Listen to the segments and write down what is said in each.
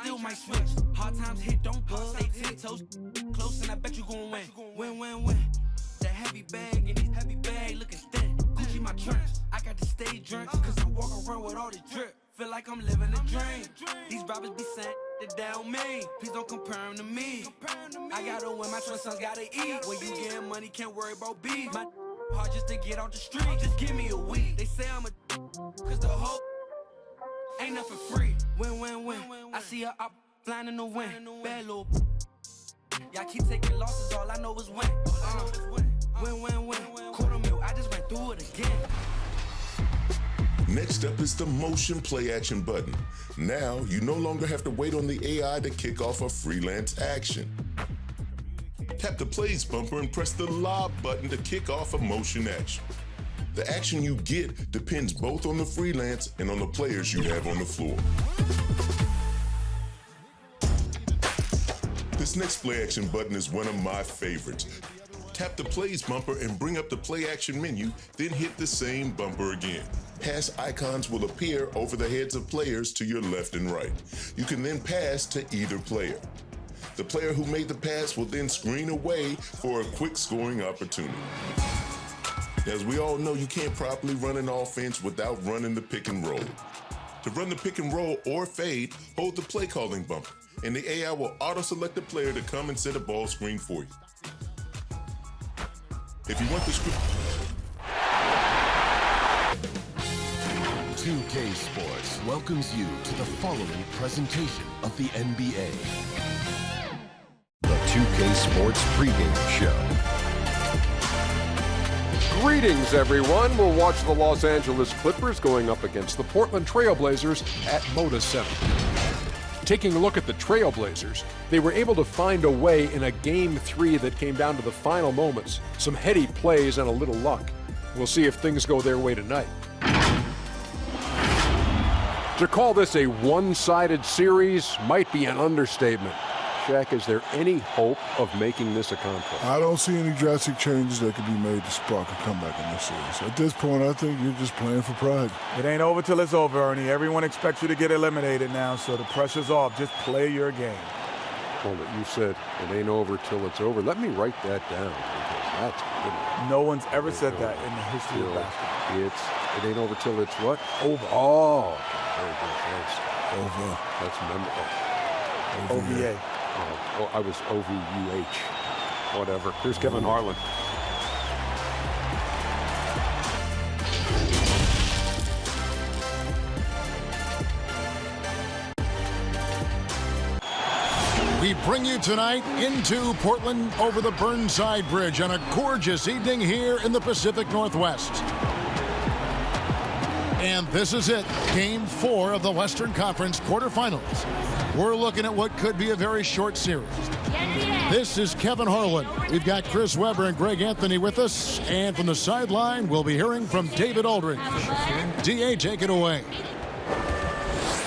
still might switch. Hard times hit, don't pause, stay 10 toes close, and I bet you gon' win. Win, win, win. That heavy bag and this heavy bag looking thin. Gucci my trench, I got to stay drunk, cause I walk around with all the drip. Feel like I'm living a dream. These rappers be saying that down me. Please don't compare them to me. I gotta win, my twin sons gotta eat. When you getting money, can't worry about beef. My hard just to get out the street. Just give me a week. They say I'm a cause the whole ain't nothing free. Win, win, win. I see her up flying in the wind. Bad little y'all keep taking losses, all I know is win. Win, win, win. Quarter mil, I just went through it again. Next up is the motion play action button. Now, you no longer have to wait on the AI to kick off a freelance action. Tap the plays bumper and press the lob button to kick off a motion action. The action you get depends both on the freelance and on the players you have on the floor. This next play action button is one of my favorites. Tap the plays bumper and bring up the play action menu, then hit the same bumper again. Pass icons will appear over the heads of players to your left and right. You can then pass to either player. The player who made the pass will then screen away for a quick scoring opportunity. As we all know, you can't properly run an offense without running the pick and roll. To run the pick and roll or fade, hold the play calling bumper, and the AI will auto-select the player to come and set a ball screen for you. If you want the script... 2K Sports welcomes you to the following presentation of the NBA. The 2K Sports pregame show. Greetings, everyone. We'll watch the Los Angeles Clippers going up against the Portland Trail Blazers at Moda Center. Taking a look at the Trail Blazers, they were able to find a way in a Game 3 that came down to the final moments. Some heady plays and a little luck. We'll see if things go their way tonight. To call this a one-sided series might be an understatement. Shaq, is there any hope of making this a conflict? I don't see any drastic changes that could be made to spark a comeback in this series. At this point, I think you're just playing for pride. It ain't over till it's over, Ernie. Everyone expects you to get eliminated now, so the pressure's off. Just play your game. Well, you said it ain't over till it's over. Let me write that down, because that's good. No one's ever said that in the history of basketball. It ain't over till it's what? Over. Oh, very good. Thanks. Over. That's memorable. OVA. Oh, I was OVUH. Whatever. Here's Kevin Harlan. We bring you tonight into Portland over the Burnside Bridge on a gorgeous evening here in the Pacific Northwest. And this is it, Game 4 of the Western Conference quarterfinals. We're looking at what could be a very short series. This is Kevin Harlan. We've got Chris Webber and Greg Anthony with us. And from the sideline, we'll be hearing from David Aldridge. DA, take it away.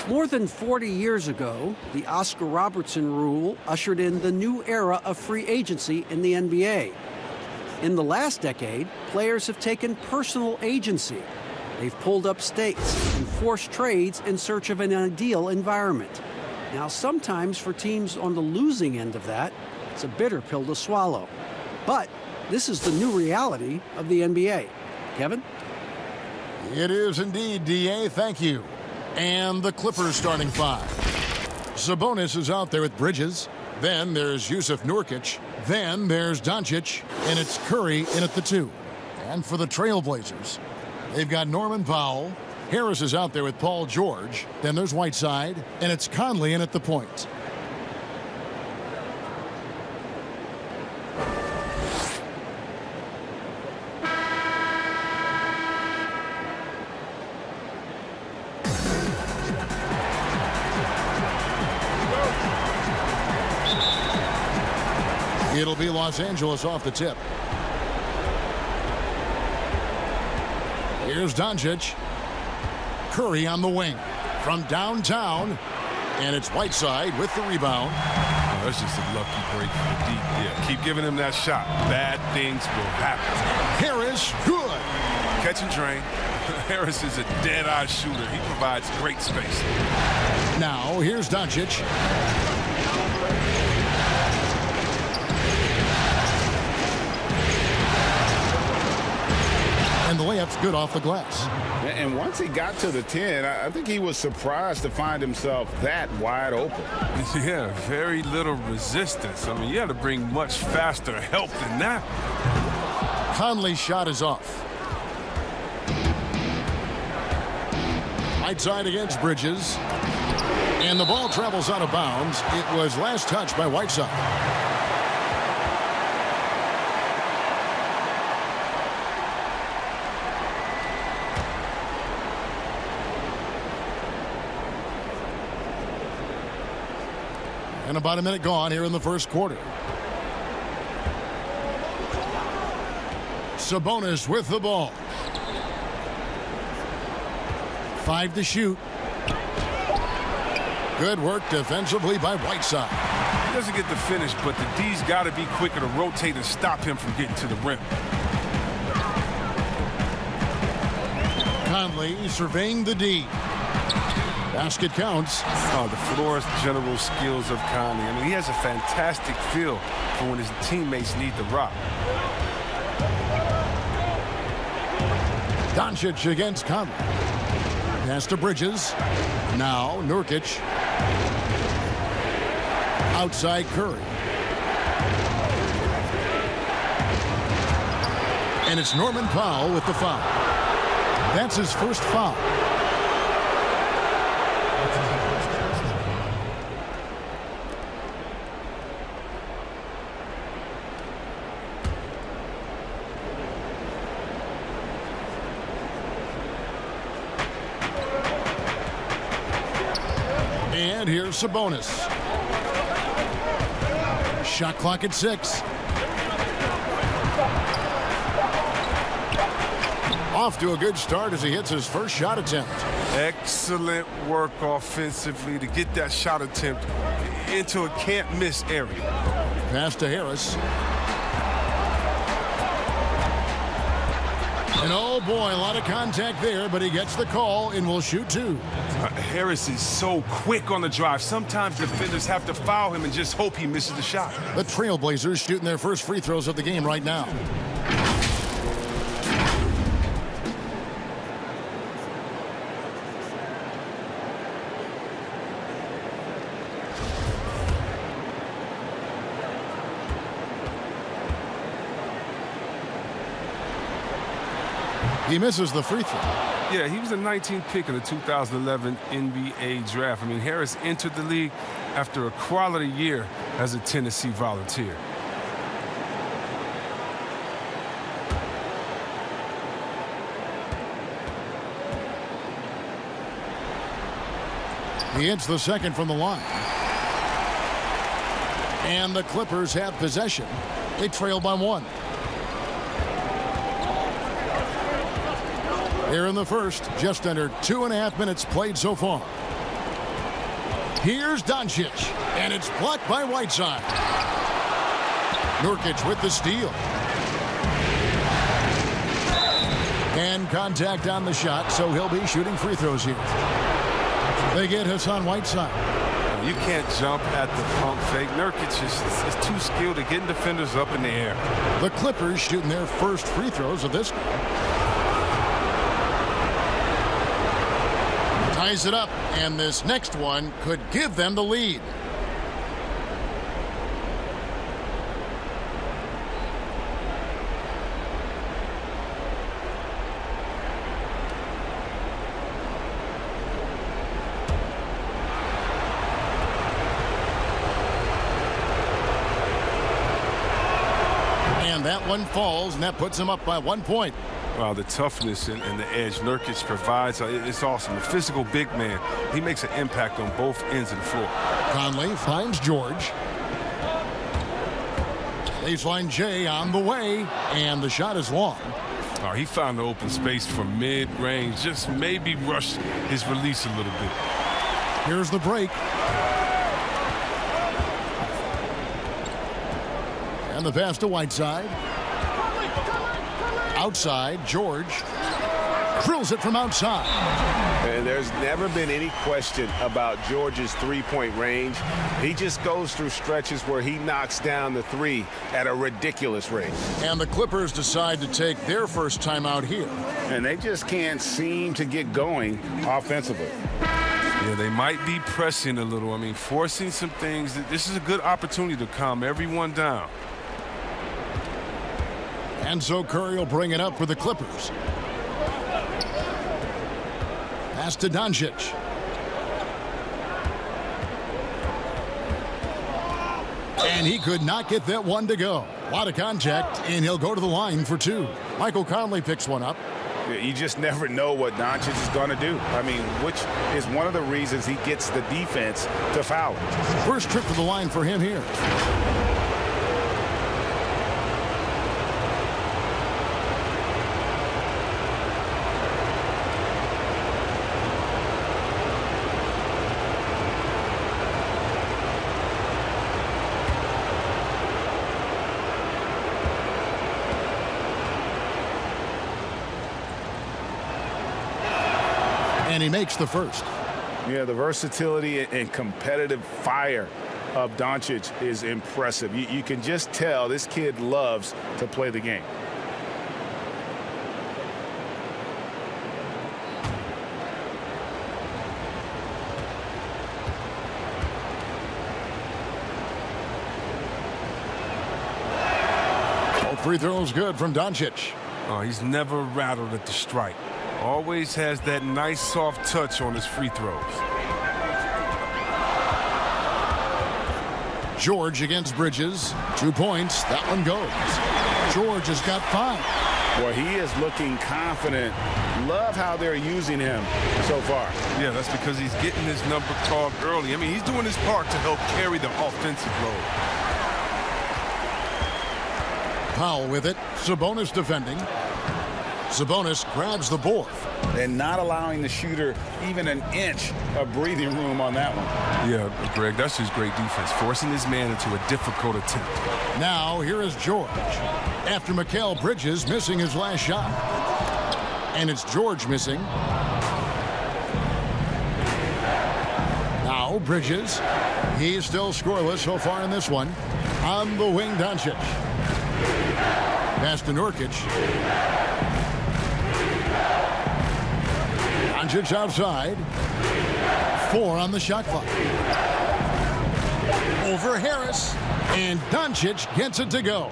More than 40 years ago, the Oscar Robertson rule ushered in the new era of free agency in the NBA. In the last decade, players have taken personal agency. They've pulled up stakes and forced trades in search of an ideal environment. Now, sometimes for teams on the losing end of that, it's a bitter pill to swallow. But this is the new reality of the NBA. Kevin? It is indeed, DA. Thank you. And the Clippers starting five. Sabonis is out there with Bridges. Then there's Yusuf Nurkic. Then there's Doncic. And it's Curry in at the 2. And for the Trailblazers, they've got Norman Powell. Harris is out there with Paul George. Then there's Whiteside. And it's Conley in at the point. It'll be Los Angeles off the tip. Here's Doncic. Curry on the wing from downtown, and it's Whiteside with the rebound. Oh, that's just a lucky break for the deep. Yeah, keep giving him that shot. Bad things will happen. Harris, good. Catch and drain. Harris is a dead-eye shooter. He provides great space. Now, here's Doncic. And the layup's good off the glass. And once he got to the 10, I think he was surprised to find himself that wide open. Yeah, very little resistance. I mean, you had to bring much faster help than that. Conley's shot is off. Right side against Bridges. And the ball travels out of bounds. It was last touched by Whiteside. And about a minute gone here in the first quarter. Sabonis with the ball. 5 to shoot. Good work defensively by Whiteside. He doesn't get the finish, but the D's got to be quicker to rotate and stop him from getting to the rim. Conley surveying the D. Basket counts. Oh, the floor's general skills of Conley. I mean, he has a fantastic feel for when his teammates need the rock. Doncic against Conley. Pass to Bridges. Now Nurkic. Outside Curry. And it's Norman Powell with the foul. That's his first foul. And here's Sabonis. Shot clock at 6. Off to a good start as he hits his first shot attempt. Excellent work offensively to get that shot attempt into a can't-miss area. Pass to Harris. And oh boy, a lot of contact there, but he gets the call and will shoot 2. Harris is so quick on the drive. Sometimes defenders have to foul him and just hope he misses the shot. The Trailblazers shooting their first free throws of the game right now. He misses the free throw. Yeah, he was the 19th pick in the 2011 NBA draft. I mean, Harris entered the league after a quality year as a Tennessee Volunteer. He hits the second from the line. And the Clippers have possession. They trail by 1. Here in the first, just under 2.5 minutes played so far. Here's Doncic, and it's blocked by Whiteside. Nurkic with the steal. And contact on the shot, so he'll be shooting free throws here. They get Hassan Whiteside. You can't jump at the pump fake. Nurkic is too skilled at getting defenders up in the air. The Clippers shooting their first free throws of this game. Ties it up, and this next one could give them the lead. And that one falls, and that puts them up by 1 point. Wow, the toughness and the edge Nurkic provides, it's awesome. The physical big man, he makes an impact on both ends of the floor. Conley finds George. Baseline J on the way, and the shot is long. Oh, he found the open space for mid-range, just maybe rushed his release a little bit. Here's the break. And the pass to Whiteside. Outside, George drills it from outside. And there's never been any question about George's three-point range. He just goes through stretches where he knocks down the three at a ridiculous rate. And the Clippers decide to take their first timeout here. And they just can't seem to get going offensively. Yeah, they might be pressing a little. I mean, forcing some things. This is a good opportunity to calm everyone down. And so Curry will bring it up for the Clippers. Pass to Doncic. And he could not get that one to go. A lot of contact, and he'll go to the line for two. Michael Conley picks one up. You just never know what Doncic is going to do. I mean, which is one of the reasons he gets the defense to foul him. First trip to the line for him here. And he makes the first. Yeah, the versatility and competitive fire of Doncic is impressive. You can just tell this kid loves to play the game. All free throws good from Doncic. Oh, he's never rattled at the strike. Always has that nice soft touch on his free throws. George against Bridges. 2 points. That one goes. George has got 5. Well, he is looking confident. Love how they're using him so far. Yeah, that's because he's getting his number called early. I mean, he's doing his part to help carry the offensive load. Powell with it. Sabonis defending. Sabonis grabs the board. And not allowing the shooter even an inch of breathing room on that one. Yeah, Greg, that's just great defense, forcing his man into a difficult attempt. Now, here is George. After Mikal Bridges missing his last shot. And it's George missing. Now, Bridges. He's still scoreless so far in this one. On the wing, Doncic. Pass to Nurkic. Doncic outside. 4 on the shot clock. Over Harris. And Doncic gets it to go.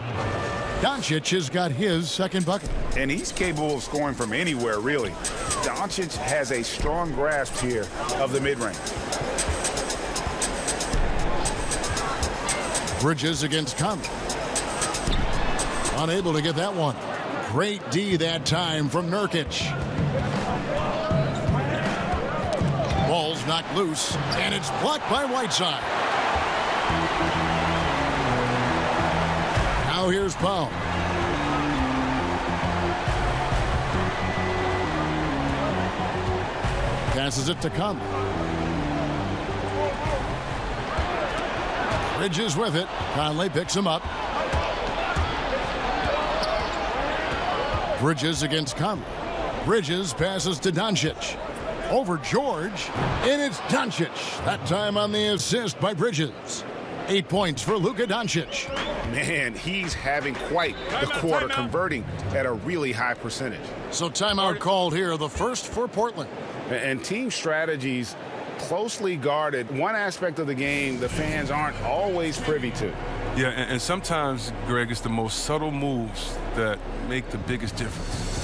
Doncic has got his second bucket. And he's capable of scoring from anywhere, really. Doncic has a strong grasp here of the mid-range. Bridges against Conley. Unable to get that one. Great D that time from Nurkic. Ball's knocked loose, and it's blocked by Whiteside. Now here's Powell. Passes it to Conley. Bridges with it. Conley picks him up. Bridges against Conley. Bridges passes to Doncic. Over George, and it's Doncic. That time on the assist by Bridges. 8 points for Luka Doncic. Man, he's having quite the quarter, converting at a really high percentage. So timeout called here, the first for Portland. And team strategies closely guarded. One aspect of the game the fans aren't always privy to. Yeah, and sometimes, Greg, it's the most subtle moves that make the biggest difference.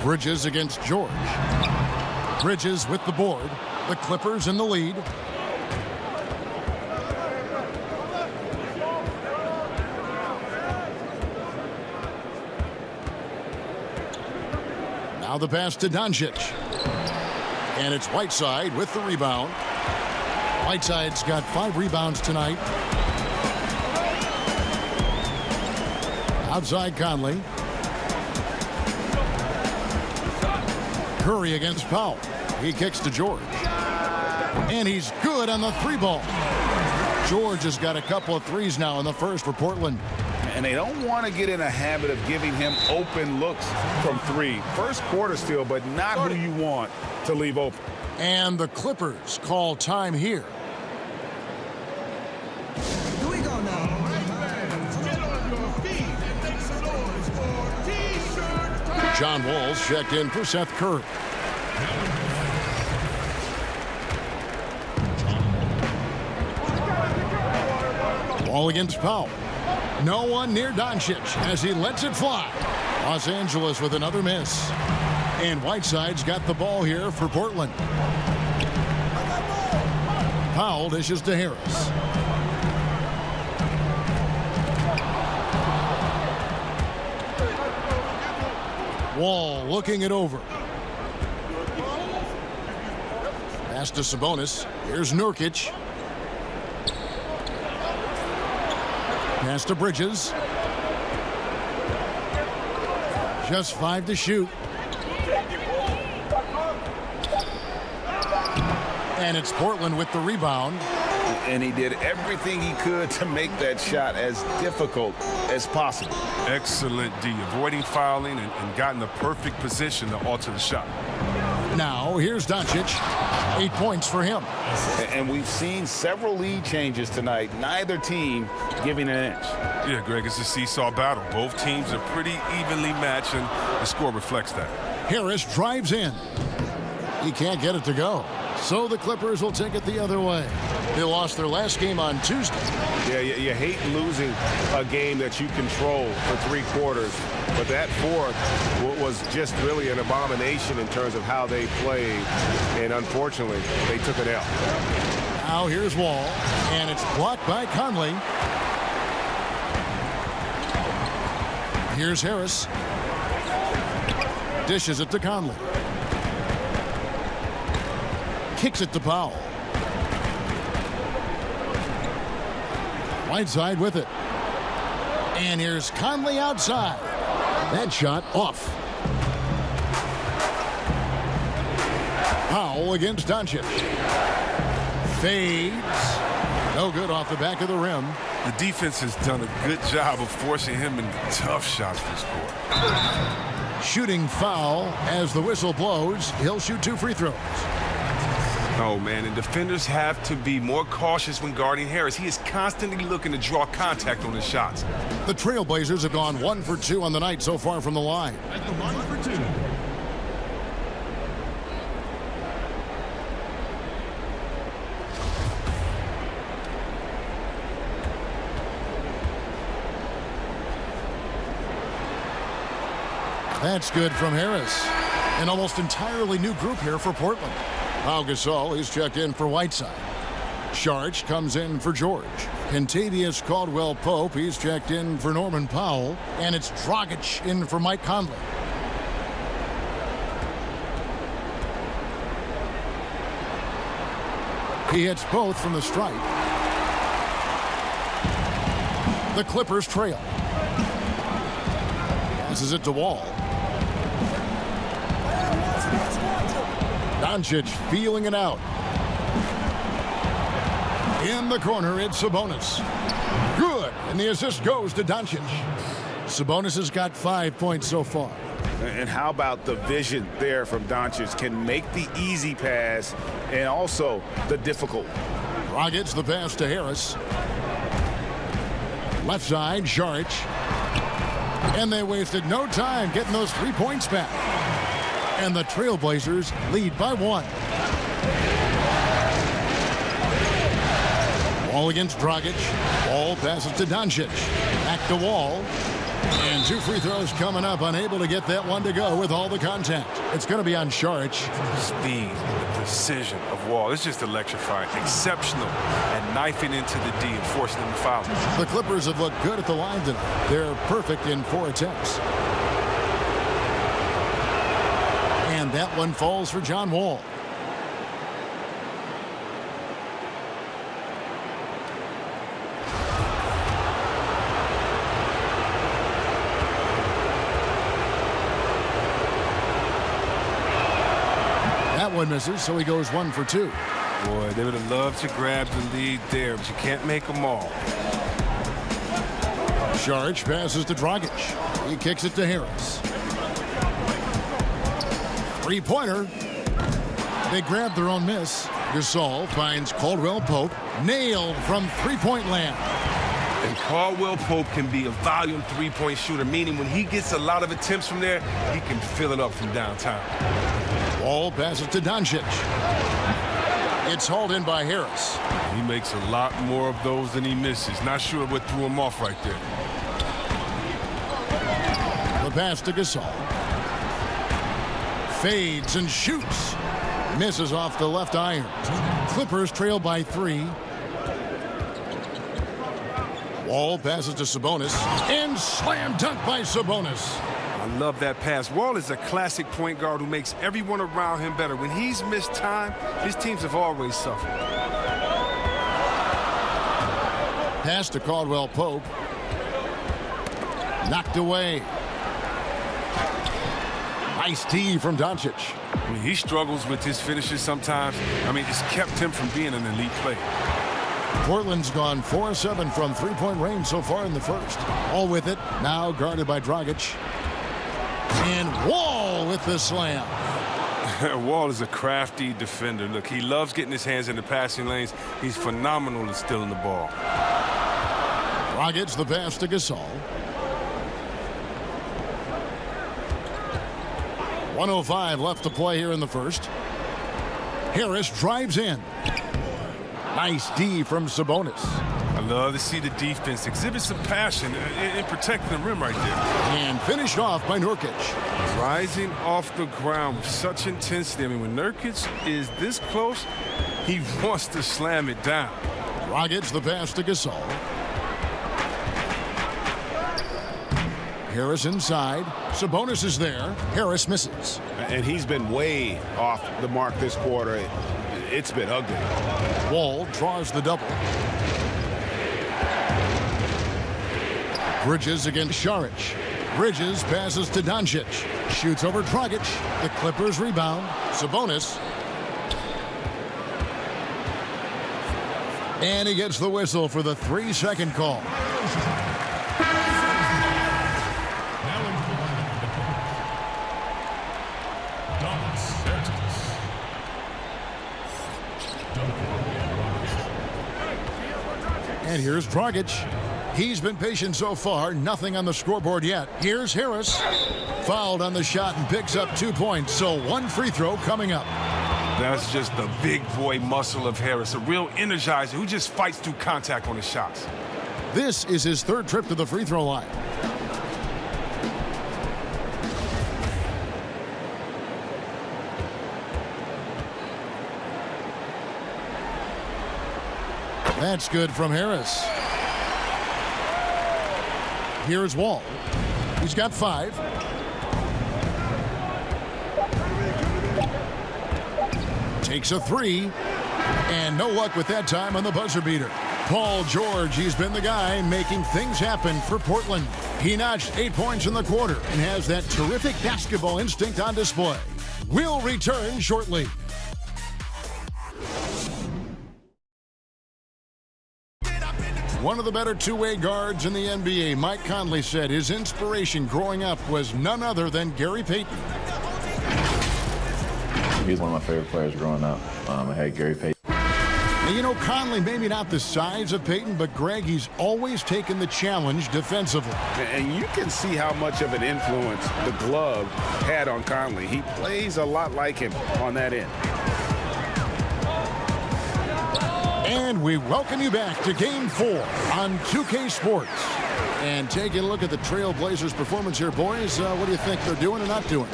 Bridges against George. Bridges with the board. The Clippers in the lead. Now the pass to Doncic. And it's Whiteside with the rebound. Whiteside's got 5 rebounds tonight. Outside Conley. Curry against Powell. He kicks to George. And he's good on the 3 ball. George has got a couple of threes now in the first for Portland. And they don't want to get in a habit of giving him open looks from three. First quarter still, but not who you want to leave open. And the Clippers call time here. Here we go now. Get on your feet and make some noise for T-shirt time. John Wall's checked in for Seth Curry. Ball against Powell. No one near Doncic as he lets it fly. Los Angeles with another miss. And Whiteside's got the ball here for Portland. Powell dishes to Harris. Wall looking it over. Pass to Sabonis. Here's Nurkic. Pass to Bridges. Just 5 to shoot. And it's Portland with the rebound. And he did everything he could to make that shot as difficult as possible. Excellent D, avoiding fouling and got in the perfect position to alter the shot. Now, here's Doncic. 8 points for him. And we've seen several lead changes tonight. Neither team giving an inch. Yeah, Greg, it's a seesaw battle. Both teams are pretty evenly matched, and the score reflects that. Harris drives in. He can't get it to go. So the Clippers will take it the other way. They lost their last game on Tuesday. Yeah, you hate losing a game that you control for 3 quarters. But that fourth was just really an abomination in terms of how they played. And unfortunately, they took it out. Now here's Wall. And it's blocked by Conley. Here's Harris. Dishes it to Conley. Kicks it to Powell. Whiteside with it. And here's Conley outside. That shot off. Powell against Doncic. Fades. No good off the back of the rim. The defense has done a good job of forcing him into tough shots to score. Shooting foul as the whistle blows. He'll shoot 2 free throws. Oh, man, and defenders have to be more cautious when guarding Harris. He is constantly looking to draw contact on his shots. The Trailblazers have gone 1 for 2 on the night so far from the line. At the 1 for 2. That's good from Harris. An almost entirely new group here for Portland. Pau Gasol, he's checked in for Whiteside. Sharch comes in for George. Kentavious Caldwell-Pope, he's checked in for Norman Powell. And it's Dragic in for Mike Conley. He hits both from the stripe. The Clippers trail. Passes it to Wall. Doncic feeling it out. In the corner, it's Sabonis. Good, and the assist goes to Doncic. Sabonis has got 5 points so far. And how about the vision there from Doncic? Can make the easy pass and also the difficult. Dragic the pass to Harris. Left side, Sharch. And they wasted no time getting those 3 points back. And the Trailblazers lead by 1. Wall against Dragic. Wall passes to Doncic. Back to Wall. And 2 free throws coming up. Unable to get that one to go with all the contact. It's going to be on Sharch. Speed, the precision of Wall. It's just electrifying. Exceptional at knifing into the D and forcing them to foul. The Clippers have looked good at the line tonight. They're perfect in 4 attempts. And that one falls for John Wall. That one misses, so he goes 1 for 2. Boy, they would have loved to grab the lead there, but you can't make them all. Saric passes to Dragic. He kicks it to Harris. Three-pointer. They grab their own miss. Gasol finds Caldwell Pope. Nailed from three-point land. And Caldwell Pope can be a volume three-point shooter, meaning when he gets a lot of attempts from there, he can fill it up from downtown. Wall passes to Doncic. It's hauled in by Harris. He makes a lot more of those than he misses. Not sure what threw him off right there. The pass to Gasol. Fades and shoots. Misses off the left iron. Clippers trail by 3. Wall passes to Sabonis. And slam dunk by Sabonis. I love that pass. Wall is a classic point guard who makes everyone around him better. When he's missed time, his teams have always suffered. Pass to Caldwell Pope. Knocked away. Nice D from Doncic. I mean, he struggles with his finishes sometimes. I mean, it's kept him from being an elite player. Portland's gone 4-7 from three-point range so far in the first. All with it. Now guarded by Dragic. And Wall with the slam. Wall is a crafty defender. Look, he loves getting his hands in the passing lanes. He's phenomenal at stealing the ball. Dragic the pass to Gasol. 1:05 left to play here in the first. Harris drives in. Nice D from Sabonis. I love to see the defense exhibit some passion in protecting the rim right there. And finished off by Nurkic. Rising off the ground with such intensity. I mean, when Nurkic is this close, he wants to slam it down. Dragic the pass to Gasol. Harris inside. Sabonis is there. Harris misses. And he's been way off the mark this quarter. It's been ugly. Wall draws the double. Bridges against Saric. Bridges passes to Doncic. Shoots over Dragic. The Clippers rebound. Sabonis. And he gets the whistle for the 3-second call. And here's Dragic. He's been patient so far. Nothing on the scoreboard yet. Here's Harris. Fouled on the shot and picks up 2 points. So one free throw coming up. That's just the big boy muscle of Harris. A real energizer who just fights through contact on his shots. This is his third trip to the free throw line. That's good from Harris. Here's Wall. He's got 5. Takes a 3. And no luck with that time on the buzzer beater. Paul George, he's been the guy making things happen for Portland. He notched 8 points in the quarter and has that terrific basketball instinct on display. We'll return shortly. One of the better two-way guards in the NBA, Mike Conley, said his inspiration growing up was none other than Gary Payton. He was one of my favorite players growing up. I had Gary Payton. And you know, Conley, maybe not the size of Payton, but Greg, he's always taken the challenge defensively. And you can see how much of an influence the glove had on Conley. He plays a lot like him on that end. And we welcome you back to Game 4 on 2K Sports. And taking a look at the Trail Blazers' performance here, boys. What do you think they're doing or not doing?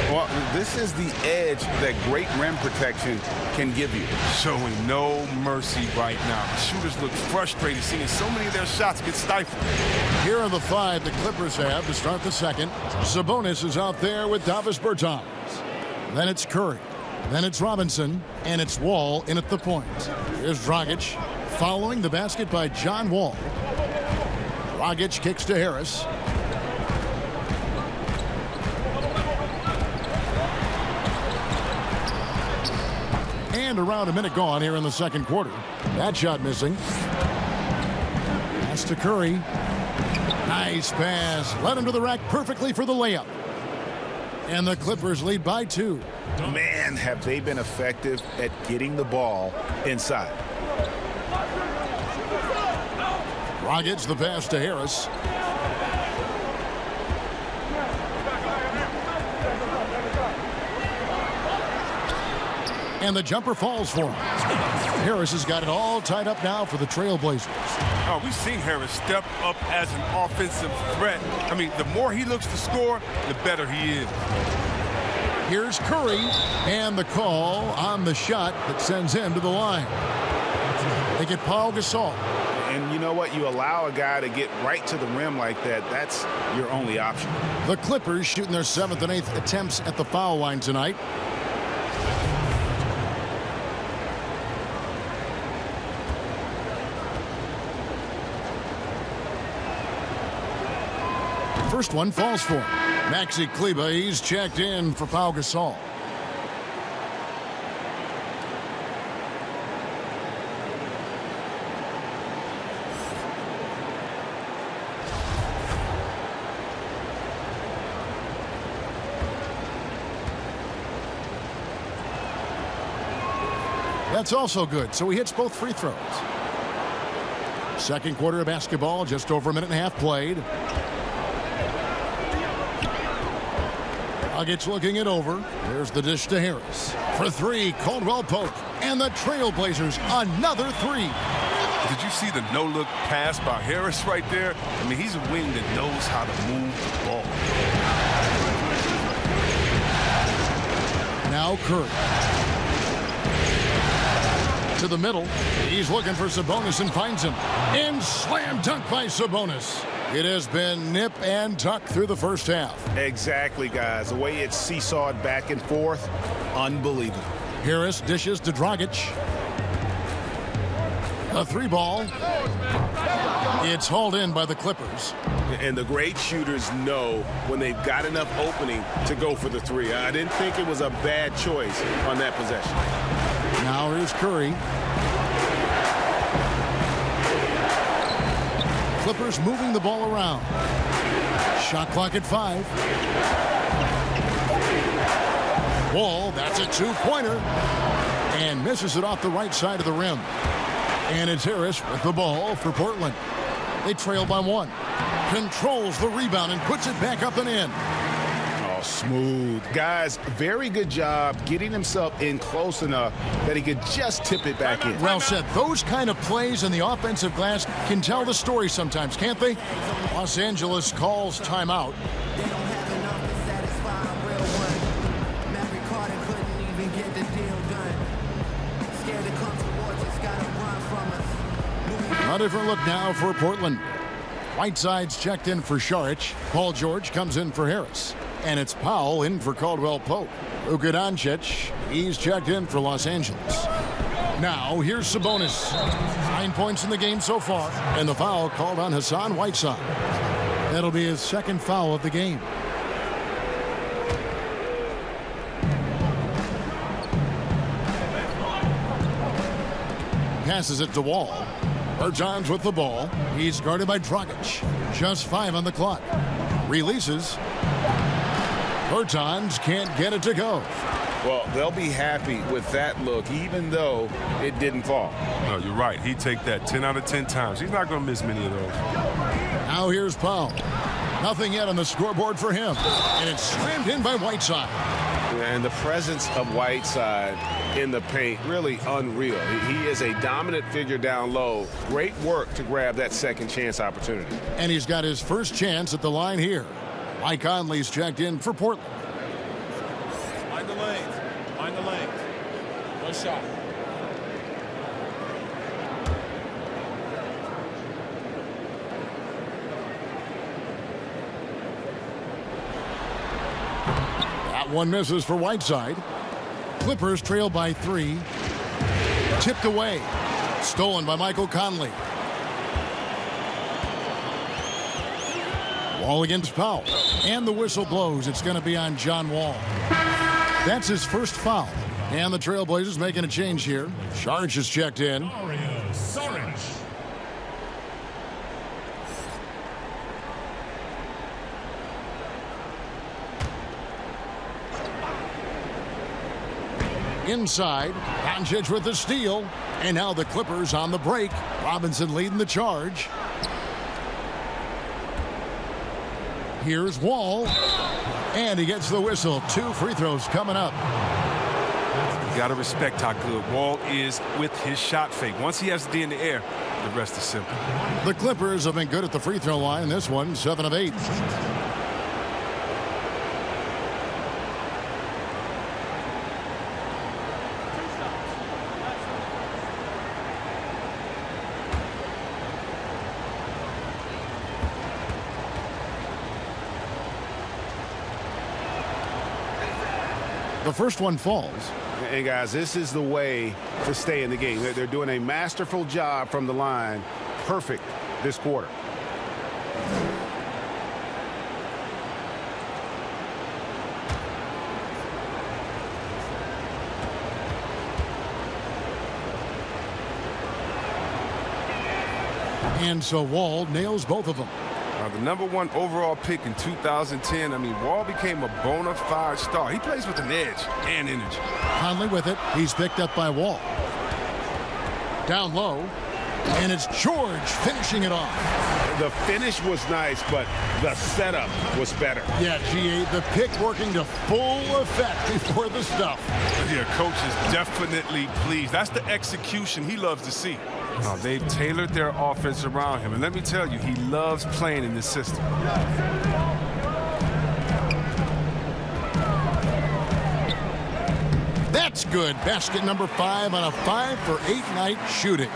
Well, this is the edge that great rim protection can give you. Showing no mercy right now. The shooters look frustrated seeing so many of their shots get stifled. Here are the 5 the Clippers have to start the second. Sabonis is out there with Davis Bertans. Then it's Curry. Then it's Robinson, and it's Wall in at the point. Here's Dragic, following the basket by John Wall. Dragic kicks to Harris. And around a minute gone here in the second quarter. That shot missing. Pass to Curry. Nice pass. Led him to the rack perfectly for the layup. And the Clippers lead by 2. Man, have they been effective at getting the ball inside. Dragic the pass to Harris. And the jumper falls for him. Harris has got it all tied up now for the Trailblazers. Oh, we've seen Harris step up as an offensive threat. I mean, the more he looks to score, the better he is. Here's Curry, and the call on the shot that sends him to the line. They get Paul Gasol. And you know what? You allow a guy to get right to the rim like that, that's your only option. The Clippers shooting their 7th and 8th attempts at the foul line tonight. First one falls for him. Maxi Kleber, he's checked in for Pau Gasol. That's also good, so he hits both free throws. Second quarter of basketball, just over a minute and a half played. Dragic looking it over. There's the dish to Harris. For 3, Caldwell Pope. And the Trailblazers, another 3. Did you see the no-look pass by Harris right there? I mean, he's a wing that knows how to move the ball. Now Curry. To the middle. He's looking for Sabonis and finds him. And slam dunk by Sabonis. It has been nip and tuck through the first half. Exactly, guys. The way it's seesawed back and forth, unbelievable. Harris dishes to Dragic. A 3-ball. It's hauled in by the Clippers. And the great shooters know when they've got enough opening to go for the 3. I didn't think it was a bad choice on that possession. Now here's Curry. Clippers moving the ball around. Shot clock at 5. Wall, that's a 2-pointer. And misses it off the right side of the rim. And it's Harris with the ball for Portland. They trail by 1. Controls the rebound and puts it back up and in. Oh, smooth. Guys, very good job getting himself in close enough that he could just tip it back in. Well said. Those kind of plays in the offensive glass can tell the story sometimes, can't they? Los Angeles calls timeout. They don't have enough to satisfy a real one. Maverick Carter couldn't even get the deal done. Scared to come towards us, gotta run from us. A different look now for Portland. Whiteside's checked in for Šarić. Paul George comes in for Harris. And it's Powell in for Caldwell Pope. Luka Doncic, he's checked in for Los Angeles. Now, here's Sabonis. 9 points in the game so far. And the foul called on Hassan Whiteside. That'll be his second foul of the game. Passes it to Wall. Bertans with the ball. He's guarded by Dragic. Just 5 on the clock. Releases. Bertans can't get it to go. Well, they'll be happy with that look, even though it didn't fall. No, you're right. He'd take that 10 out of 10 times. He's not going to miss many of those. Now here's Powell. Nothing yet on the scoreboard for him. And it's slammed in by Whiteside. And the presence of Whiteside in the paint, really unreal. He is a dominant figure down low. Great work to grab that second chance opportunity. And he's got his first chance at the line here. Mike Conley's checked in for Portland. Find the lanes. Find the lanes. One shot. That one misses for Whiteside. Clippers trail by 3. Tipped away. Stolen by Michael Conley. Wall against Powell. And the whistle blows. It's going to be on John Wall. That's his first foul. And the Trailblazers making a change here. Saric is checked in. Saric. Inside, Doncic with the steal. And now the Clippers on the break. Robinson leading the charge. Here's Wall. And he gets the whistle. 2 free throws coming up. You got to respect how good Wall is with his shot fake. Once he has the D in the air, the rest is simple. The Clippers have been good at the free throw line. This one, 7 of 8. The first one falls. And guys, this is the way to stay in the game. They're doing a masterful job from the line. Perfect this quarter. And so Wall nails both of them. The #1 overall pick in 2010, I mean, Wall became a bona fide star. He plays with an edge and energy. Conley with it. He's picked up by Wall. Down low. And it's George finishing it off. The finish was nice, but the setup was better. Yeah, G8, the pick working to full effect before the stuff. Yeah, coach is definitely pleased. That's the execution he loves to see. They've tailored their offense around him. And let me tell you, he loves playing in this system. That's good. Basket number 5 on a 5-for-8 night shooting.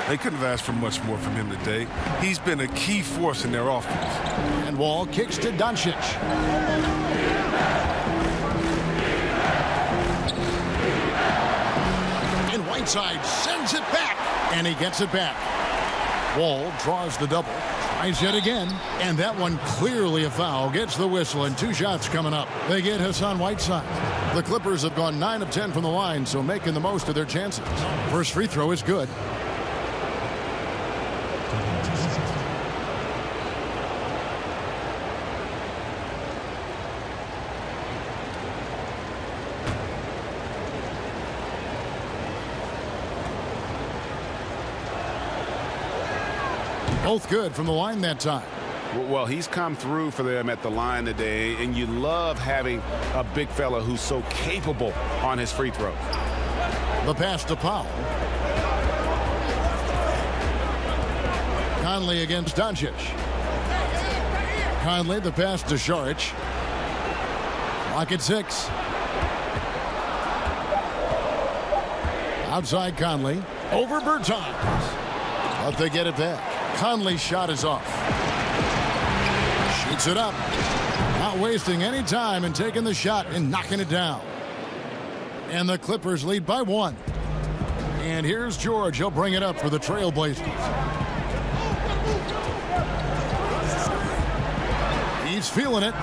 They couldn't have asked for much more from him today. He's been a key force in their offense. And Wall kicks to Doncic. And Whiteside sends it back. And he gets it back. Wall draws the double. Tries yet again. And that one clearly a foul. Gets the whistle and 2 shots coming up. They get Hassan Whiteside. The Clippers have gone 9 of 10 from the line, so making the most of their chances. First free throw is good. Both good from the line that time. Well, he's come through for them at the line today, and you love having a big fella who's so capable on his free throws. The pass to Powell. Conley against Doncic. Conley, the pass to Saric. Lock at 6. Outside Conley. Over Bertans. But they get it back. Conley's shot is off. Shoots it up. Not wasting any time and taking the shot and knocking it down. And the Clippers lead by 1. And here's George. He'll bring it up for the Trailblazers. He's feeling it.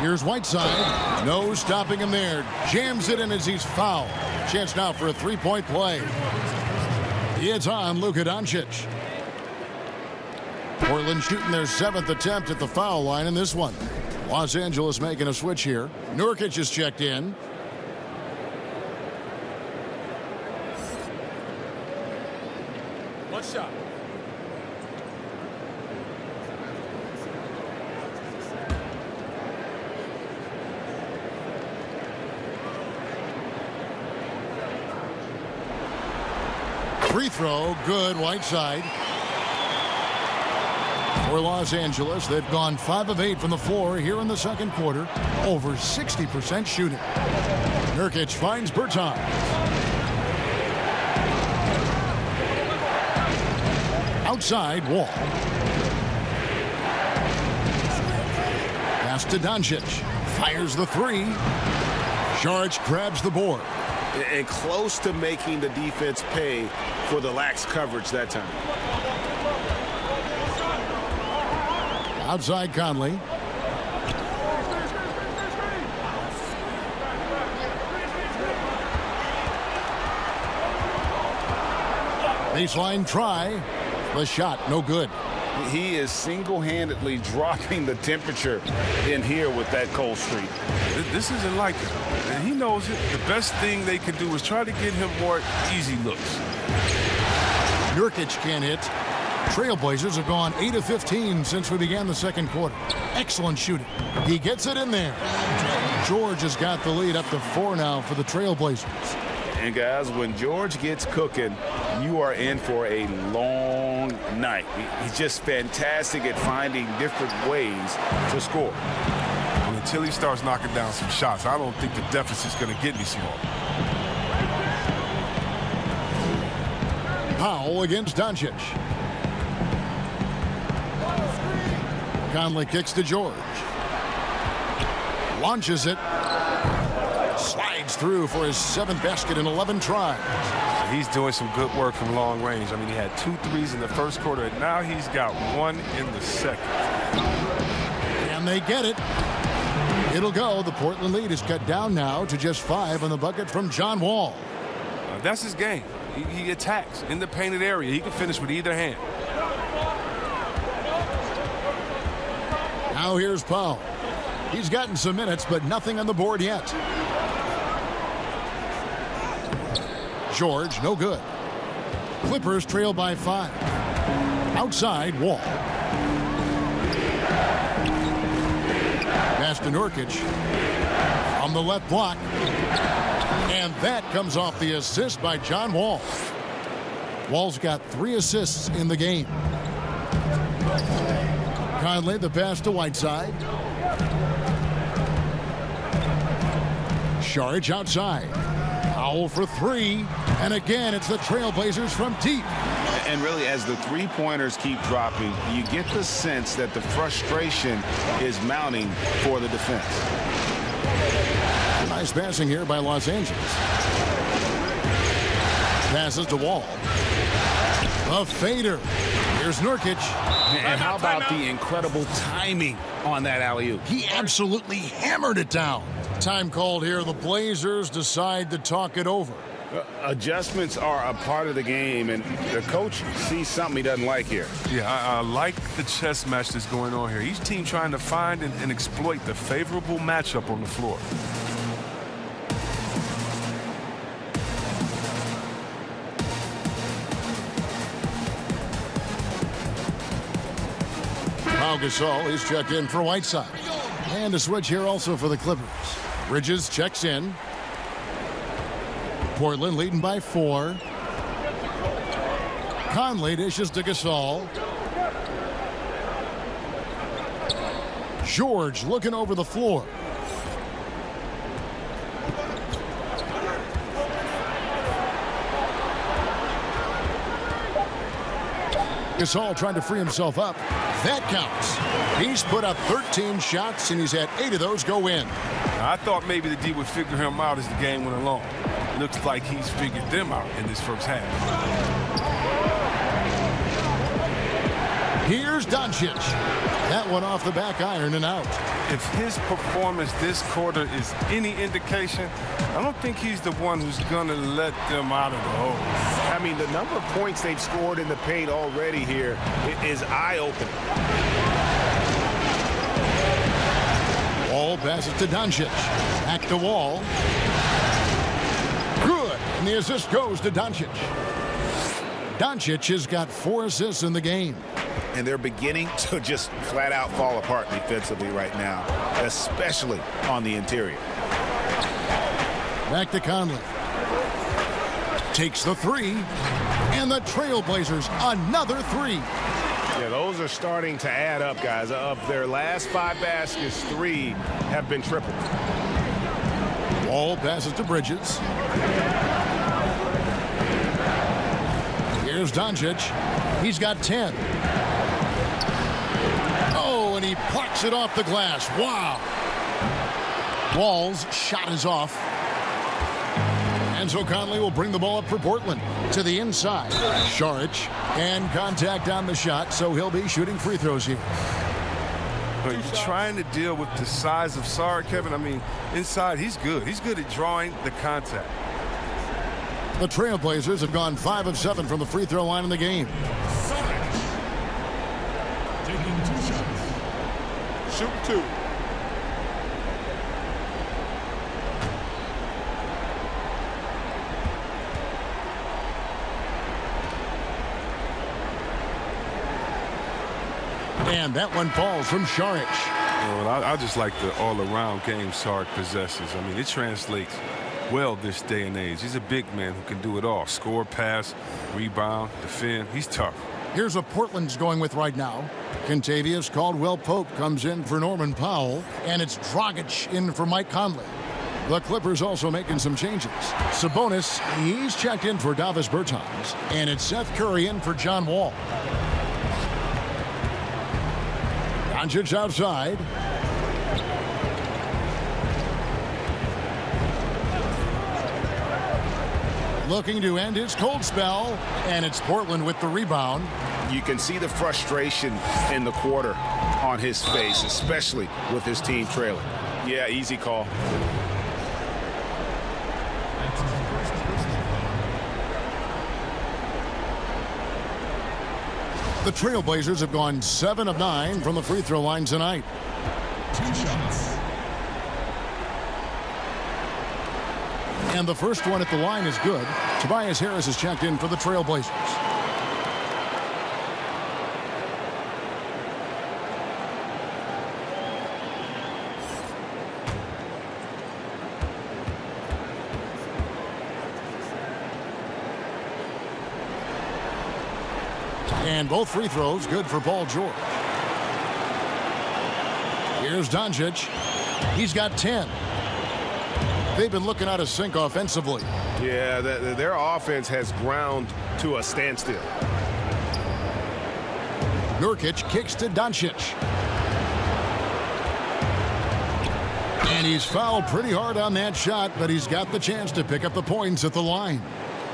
Here's Whiteside. No stopping him there. Jams it in as he's fouled. Chance now for a 3-point play. It's on Luka Doncic. Portland shooting their 7th attempt at the foul line in this one. Los Angeles making a switch here. Nurkic is checked in. One shot. Free throw, good. Whiteside. For Los Angeles, they've gone 5 of 8 from the floor here in the second quarter. Over 60% shooting. Nurkic finds Bertans. Outside, Wall. Pass to Doncic. Fires the 3. Saric grabs the board. And close to making the defense pay for the lax coverage that time. Outside Conley. Baseline try. The shot, no good. He is single-handedly dropping the temperature in here with that cold streak. This isn't like him, and he knows it. The best thing they can do is try to get him more easy looks. Nurkic can't hit. Trailblazers have gone 8 of 15 since we began the second quarter. Excellent shooting. He gets it in there. George has got the lead up to 4 now for the Trailblazers. And guys, when George gets cooking, you are in for a long night. He's just fantastic at finding different ways to score. And until he starts knocking down some shots, I don't think the deficit's going to get any smaller. Powell against Doncic. Conley kicks to George. Launches it. Slides through for his 7th basket in 11 tries. He's doing some good work from long range. I mean, he had 2 threes in the first quarter, and now he's got 1 in the second. And they get it. It'll go. The Portland lead is cut down now to just 5 on the bucket from John Wall. That's his game. He attacks in the painted area. He can finish with either hand. Now here's Powell. He's gotten some minutes, but nothing on the board yet. George, no good. Clippers trail by 5. Outside, Wall. Pass to Nurkic. On the left block. And that comes off the assist by John Wall. Wall's got 3 assists in the game. Conley, the pass to Whiteside. Saric outside. Powell for 3. And again, it's the Trailblazers from deep. And really, as the three-pointers keep dropping, you get the sense that the frustration is mounting for the defense. Nice passing here by Los Angeles. Passes to Wall. A fader. Here's Nurkic. And how about the incredible timing on that alley-oop? He absolutely hammered it down. Time called here. The Blazers decide to talk it over. Adjustments are a part of the game, and the coach sees something he doesn't like here. Yeah, I like the chess match that's going on here. Each team trying to find and exploit the favorable matchup on the floor. Pau Gasol is checked in for Whiteside. And a switch here also for the Clippers. Bridges checks in. Portland leading by 4. Conley dishes to Gasol. George looking over the floor. Gasol trying to free himself up. That counts. He's put up 13 shots, and he's had 8 of those go in. I thought maybe the D would figure him out as the game went along. Looks like he's figured them out in this first half. Here's Doncic. That one off the back iron and out. If his performance this quarter is any indication, I don't think he's the one who's going to let them out of the hole. I mean, the number of points they've scored in the paint already here is eye-opening. Wall passes to Doncic. Back to Wall. Good. And the assist goes to Doncic. Doncic has got 4 assists in the game. And they're beginning to just flat-out fall apart defensively right now, especially on the interior. Back to Conley. Takes the 3. And the Trailblazers, another 3. Yeah, those are starting to add up, guys. Of their last 5 baskets, 3 have been tripled. Wall passes to Bridges. Here's Doncic. He's got 10. Oh, and he plucks it off the glass. Wow. Wall's shot is off. And so Conley will bring the ball up for Portland to the inside. Saric and contact on the shot, so he'll be shooting free throws here. But you're trying to deal with the size of Saric, Kevin. I mean, inside, he's good. He's good at drawing the contact. The Trailblazers have gone 5 of 7 from the free throw line in the game. Taking 2 shots. Shoot 2. And that one falls from Saric. Well, I just like the all-around game Saric possesses. I mean, it translates well this day and age. He's a big man who can do it all. Score, pass, rebound, defend. He's tough. Here's what Portland's going with right now. Kentavious Caldwell-Pope comes in for Norman Powell, and it's Dragic in for Mike Conley. The Clippers also making some changes. Sabonis, he's checked in for Davis Bertans, and it's Seth Curry in for John Wall. Doncic outside. Looking to end his cold spell, and it's Portland with the rebound. You can see the frustration in the quarter on his face, especially with his team trailing. Yeah, easy call. The Trailblazers have gone 7 of 9 from the free throw line tonight. 2 shots. And the first one at the line is good. Tobias Harris is checked in for the Trailblazers. And both free throws good for Paul George. Here's Doncic. He's got 10. They've been looking out of sync offensively. Yeah, their offense has ground to a standstill. Nurkic kicks to Doncic. And he's fouled pretty hard on that shot, but he's got the chance to pick up the points at the line.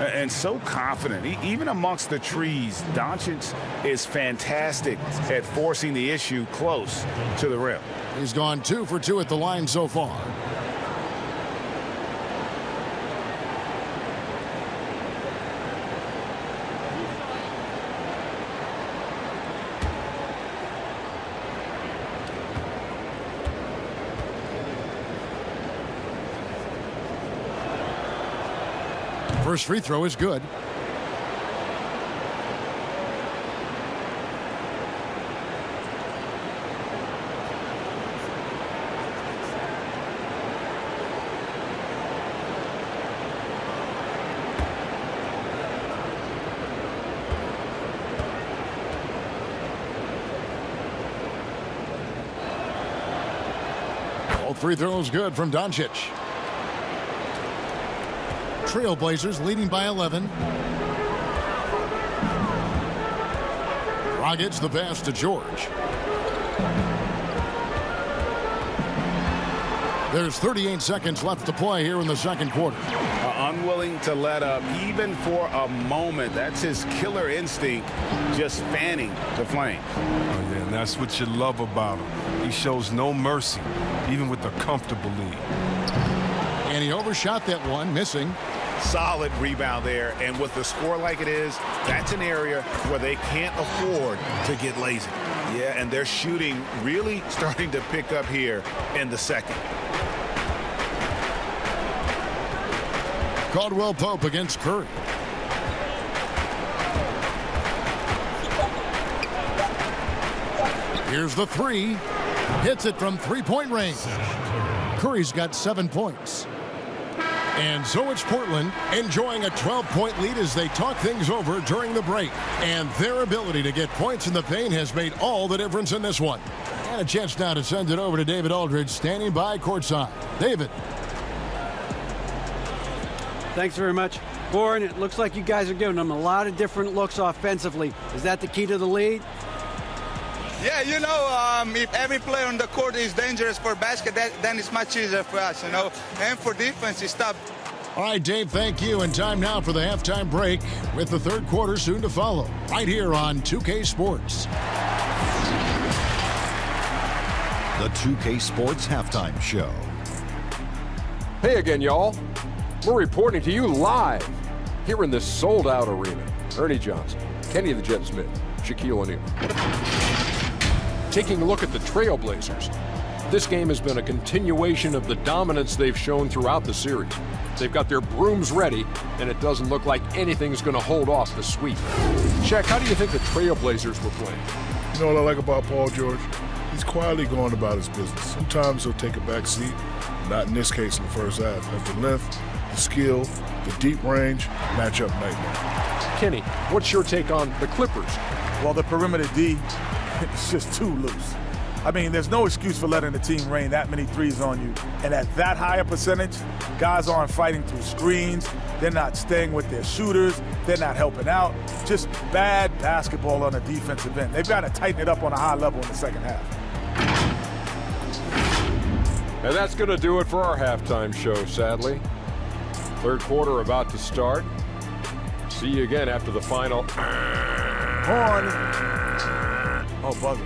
And so confident. Even amongst the trees, Doncic is fantastic at forcing the issue close to the rim. He's gone 2 for 2 at the line so far. First free throw is good. All free throws good from Doncic. Trailblazers leading by 11. Dragic the pass to George. There's 38 seconds left to play here in the second quarter. Unwilling to let up even for a moment. That's his killer instinct, just fanning the flame. Oh, yeah, and that's what you love about him. He shows no mercy, even with a comfortable lead. And he overshot that one, missing. Solid rebound there, and with the score like it is, that's an area where they can't afford to get lazy. Yeah, and their shooting really starting to pick up here in the second. Caldwell-Pope against Curry. Here's the three. Hits it from three-point range. Curry's got 7 points. And so it's Portland enjoying a 12-point lead as they talk things over during the break. And their ability to get points in the paint has made all the difference in this one. And a chance now to send it over to David Aldridge, standing by courtside. David. Thanks very much. Warren, it looks like you guys are giving them a lot of different looks offensively. Is that the key to the lead? Yeah, you know, if every player on the court is dangerous for basket, then it's much easier for us, you know. And for defense, it's tough. All right, Dave, thank you. And time now for the halftime break with the third quarter soon to follow. Right here on 2K Sports. The 2K Sports Halftime Show. Hey again, y'all. We're reporting to you live here in this sold-out arena. Ernie Johnson, Kenny the Jet Smith, Shaquille O'Neal. Taking a look at the Trailblazers, this game has been a continuation of the dominance they've shown throughout the series. They've got their brooms ready, and it doesn't look like anything's going to hold off the sweep. Shaq, how do you think the Trailblazers were playing? You know what I like about Paul George? He's quietly going about his business. Sometimes he'll take a back seat, not in this case in the first half. But the length, the skill, the deep range, match up night. Kenny, what's your take on the Clippers? Well, the perimeter D, it's just too loose. I mean, there's no excuse for letting the team rain that many threes on you. And at that high a percentage, guys aren't fighting through screens. They're not staying with their shooters. They're not helping out. Just bad basketball on the defensive end. They've got to tighten it up on a high level in the second half. And that's going to do it for our halftime show, sadly. Third quarter about to start. See you again after the final. Horn. Oh, buzzer.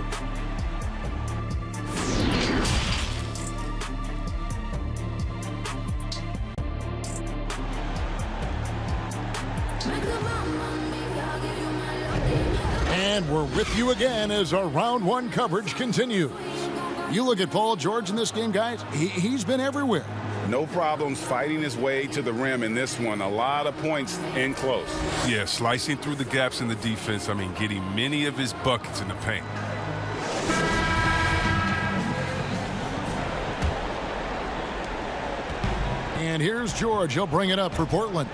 And we're with you again as our round one coverage continues. You look at Paul George in this game, guys, he's been everywhere. No problems fighting his way to the rim in this one. A lot of points in close. Yeah, slicing through the gaps in the defense. I mean, getting many of his buckets in the paint. And here's George. He'll bring it up for Portland.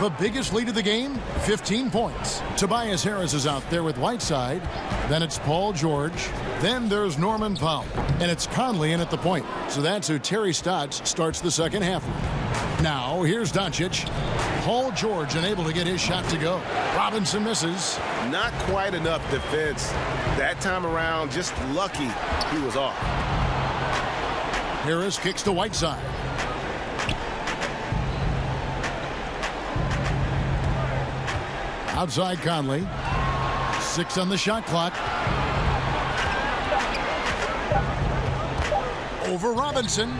The biggest lead of the game, 15 points. Tobias Harris is out there with Whiteside. Then it's Paul George. Then there's Norman Powell. And it's Conley in at the point. So that's who Terry Stotts starts the second half with. Now, here's Doncic. Paul George unable to get his shot to go. Robinson misses. Not quite enough defense. That time around, just lucky he was off. Harris kicks to Whiteside. Outside Conley. 6 on the shot clock. Over Robinson.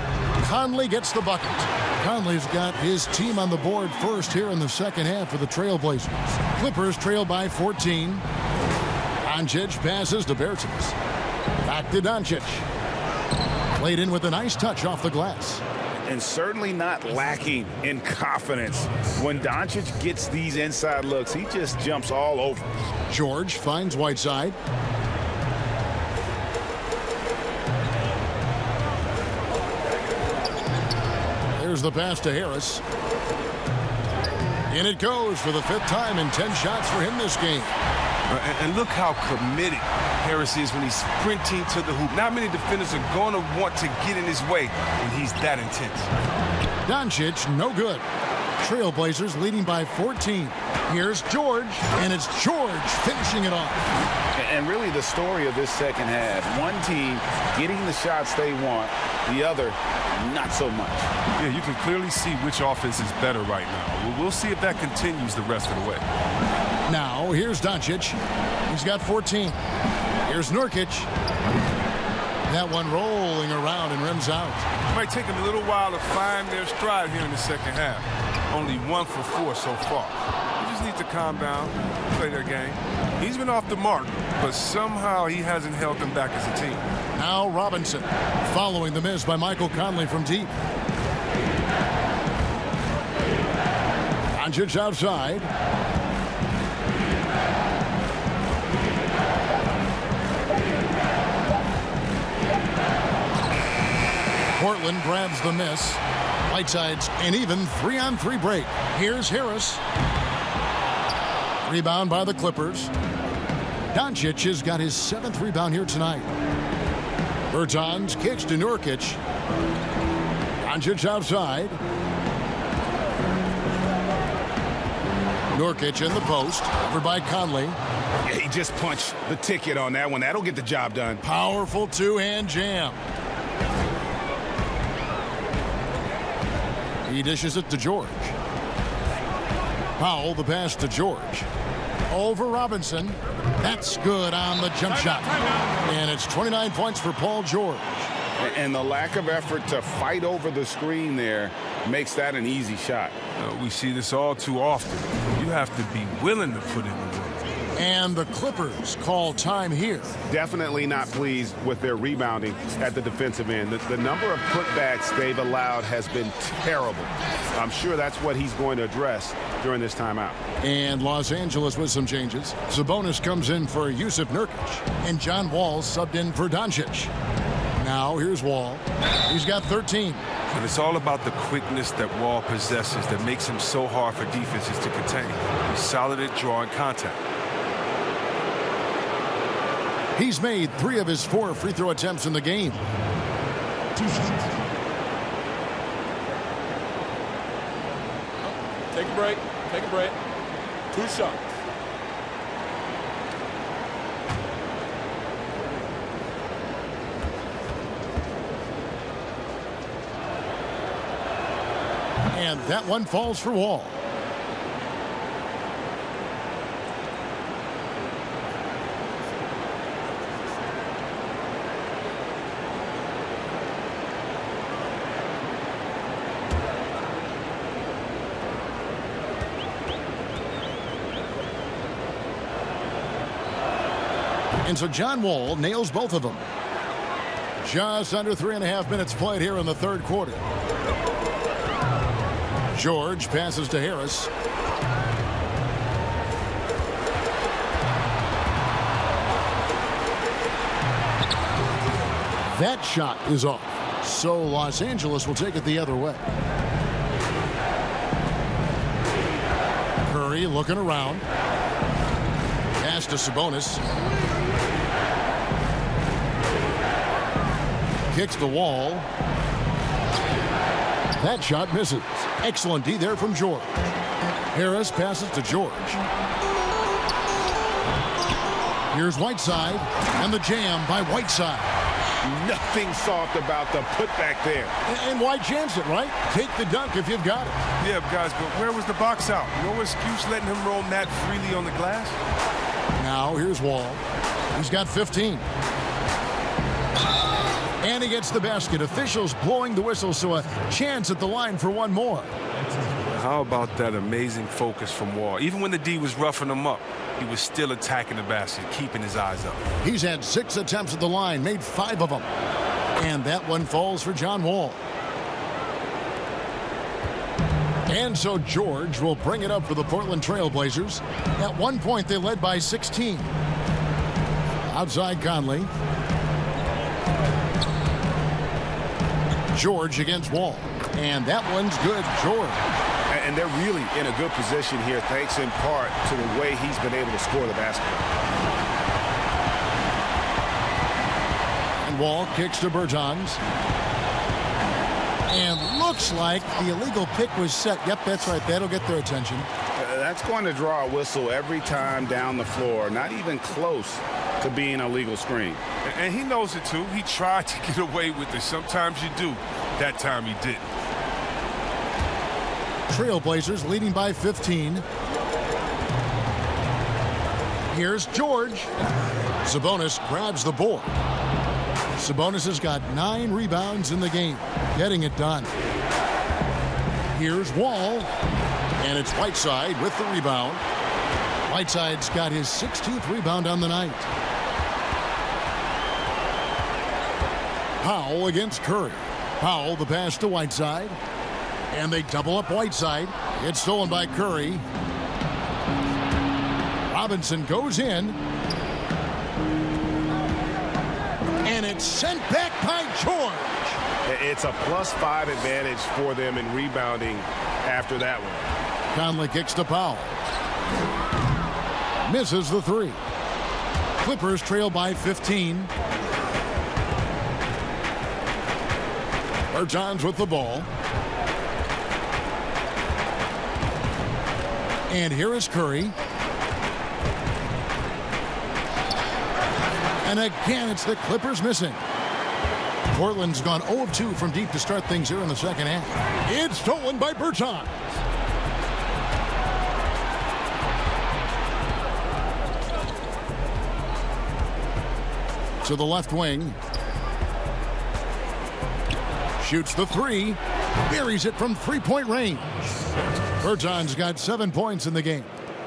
Conley gets the bucket. Conley's got his team on the board first here in the second half for the Trailblazers. Clippers trail by 14. Doncic passes to Bertans. Back to Doncic. Played in with a nice touch off the glass. And certainly not lacking in confidence. When Doncic gets these inside looks, he just jumps all over. George finds Whiteside. There's the pass to Harris. And it goes for the 5th time in 10 shots for him this game. And look how committed Harris is when he's sprinting to the hoop. Not many defenders are going to want to get in his way when he's that intense. Doncic, no good. Trailblazers leading by 14. Here's George, and it's George finishing it off. And really the story of this second half, one team getting the shots they want, the other not so much. Yeah, you can clearly see which offense is better right now. We'll see if that continues the rest of the way. Now, here's Doncic. He's got 14. Here's Nurkic. That one rolling around and rims out. It might take them a little while to find their stride here in the second half. Only 1 for 4 so far. They just need to calm down, play their game. He's been off the mark, but somehow he hasn't held them back as a team. Now Robinson, following the miss by Michael Conley from deep. Doncic outside. Portland grabs the miss. Whiteside's an even 3-on-3 break. Here's Harris. Rebound by the Clippers. Doncic has got his 7th rebound here tonight. Bertans kicks to Nurkic. Doncic outside. Nurkic in the post. Over by Conley. Yeah, he just punched the ticket on that one. That'll get the job done. Powerful two-hand jam. He dishes it to George. Powell, the pass to George. Over Robinson. That's good on the jump shot. And it's 29 points for Paul George. And the lack of effort to fight over the screen there makes that an easy shot. We see this all too often. You have to be willing to put in the work. And the Clippers call time here. Definitely not pleased with their rebounding at the defensive end. The number of putbacks they've allowed has been terrible. I'm sure that's what he's going to address during this timeout. And Los Angeles with some changes. Sabonis comes in for Yusuf Nurkic, and John Wall subbed in for Doncic. Now here's Wall. He's got 13. And it's all about the quickness that Wall possesses that makes him so hard for defenses to contain. He's solid at drawing contact. He's made 3 of his 4 free throw attempts in the game. 2 shots. Take a break. Take a break. 2 shots. And that one falls for Wall. And so John Wall nails both of them. Just under 3.5 minutes played here in the third quarter. George passes to Harris. That shot is off. So Los Angeles will take it the other way. Curry looking around. Pass to Sabonis. Kicks the Wall. That shot misses. Excellent D there from George. Harris passes to George. Here's Whiteside, and the jam by Whiteside. Nothing soft about the putback there. And why chance it, right? Take the dunk if you've got it. Yeah, guys, but where was the box out? No excuse letting him roam that freely on the glass. Now here's Wall. He's got 15. And he gets the basket. Officials blowing the whistle, so a chance at the line for one more. How about that amazing focus from Wall? Even when the D was roughing him up, he was still attacking the basket, keeping his eyes up. He's had 6 attempts at the line, made 5 of them. And that one falls for John Wall. And so George will bring it up for the Portland Trail Blazers. At one point, they led by 16. Outside Conley. George against Wall. And that one's good, George. And they're really in a good position here, thanks in part to the way he's been able to score the basketball. And Wall kicks to Bertans. And looks like the illegal pick was set. Yep, that's right. That'll get their attention. That's going to draw a whistle every time down the floor. Not even close to being a legal screen. And he knows it, too. He tried to get away with it. Sometimes you do. That time he didn't. Trailblazers leading by 15. Here's George. Sabonis grabs the board. Sabonis has got 9 rebounds in the game, getting it done. Here's Wall, and it's Whiteside with the rebound. Whiteside's got his 16th rebound on the night. Powell against Curry. Powell the pass to Whiteside. And they double up Whiteside. It's stolen by Curry. Robinson goes in. And it's sent back by George. It's a +5 advantage for them in rebounding after that one. Conley kicks to Powell. Misses the 3. Clippers trail by 15. Bertans with the ball. And here is Curry. And again, it's the Clippers missing. Portland's gone 0 of 2 from deep to start things here in the second half. It's stolen by Bertans. To the left wing. Shoots the 3. Buries it from 3-point range. Berton's got 7 points in the game.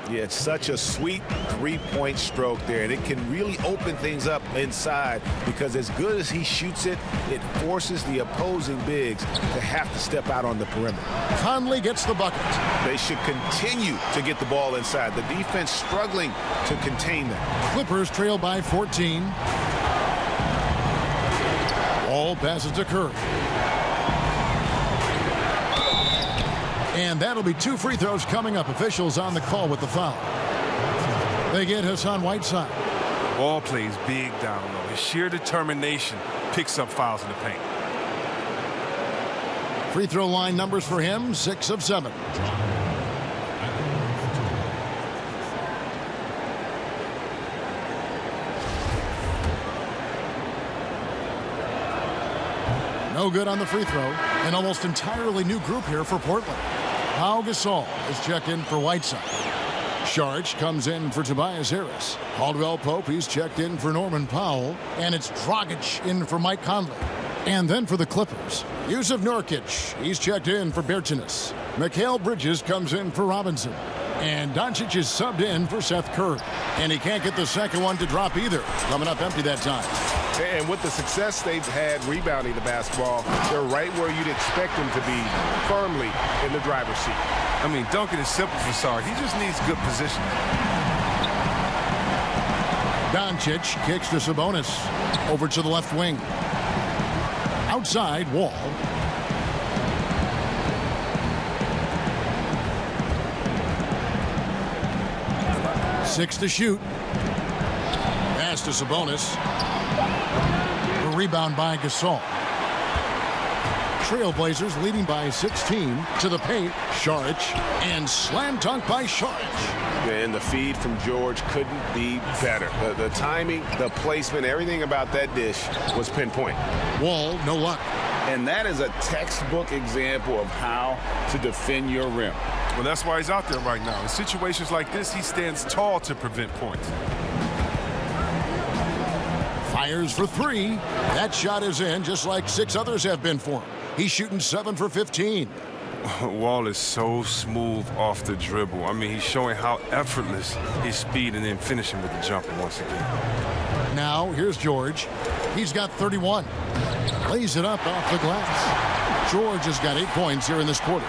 Yeah, it's such a sweet three-point stroke there, and it can really open things up inside because as good as he shoots it, it forces the opposing bigs to have to step out on the perimeter. Conley gets the bucket. They should continue to get the ball inside. The defense struggling to contain them. Clippers trail by 14. Ball passes to Curry. And that'll be 2 free throws coming up. Officials on the call with the foul. They get Hassan Whiteside. Ball plays big down low. His sheer determination picks up fouls in the paint. Free throw line numbers for him, 6 of 7. No good on the free throw. An almost entirely new group here for Portland. Pau Gasol is checked in for Whiteside. Saric comes in for Tobias Harris. Caldwell Pope, he's checked in for Norman Powell. And it's Dragic in for Mike Conley. And then for the Clippers, Yusuf Nurkic, he's checked in for Bertans. Mikal Bridges comes in for Robinson. And Doncic is subbed in for Seth Curry. And he can't get the second one to drop either. Coming up empty that time. And with the success they've had rebounding the basketball, they're right where you'd expect them to be, firmly in the driver's seat. I mean, dunking is simple for Sark. He just needs good positioning. Doncic kicks to Sabonis. Over to the left wing. Outside, Wall. Six to shoot. Pass to Sabonis. A rebound by Gasol. Trailblazers leading by 16 to the paint. Saric and slam dunk by Saric. And the feed from George couldn't be better. The timing, the placement, everything about that dish was pinpoint. Wall, no luck. And that is a textbook example of how to defend your rim. Well, that's why he's out there right now. In situations like this, he stands tall to prevent points. Fires for 3. That shot is in, just like 6 others have been for him. He's shooting 7 for 15. Wall is so smooth off the dribble. I mean, he's showing how effortless his speed and then finishing with the jumper once again. Now, here's George. He's got 31. Lays it up off the glass. George has got 8 points here in this quarter.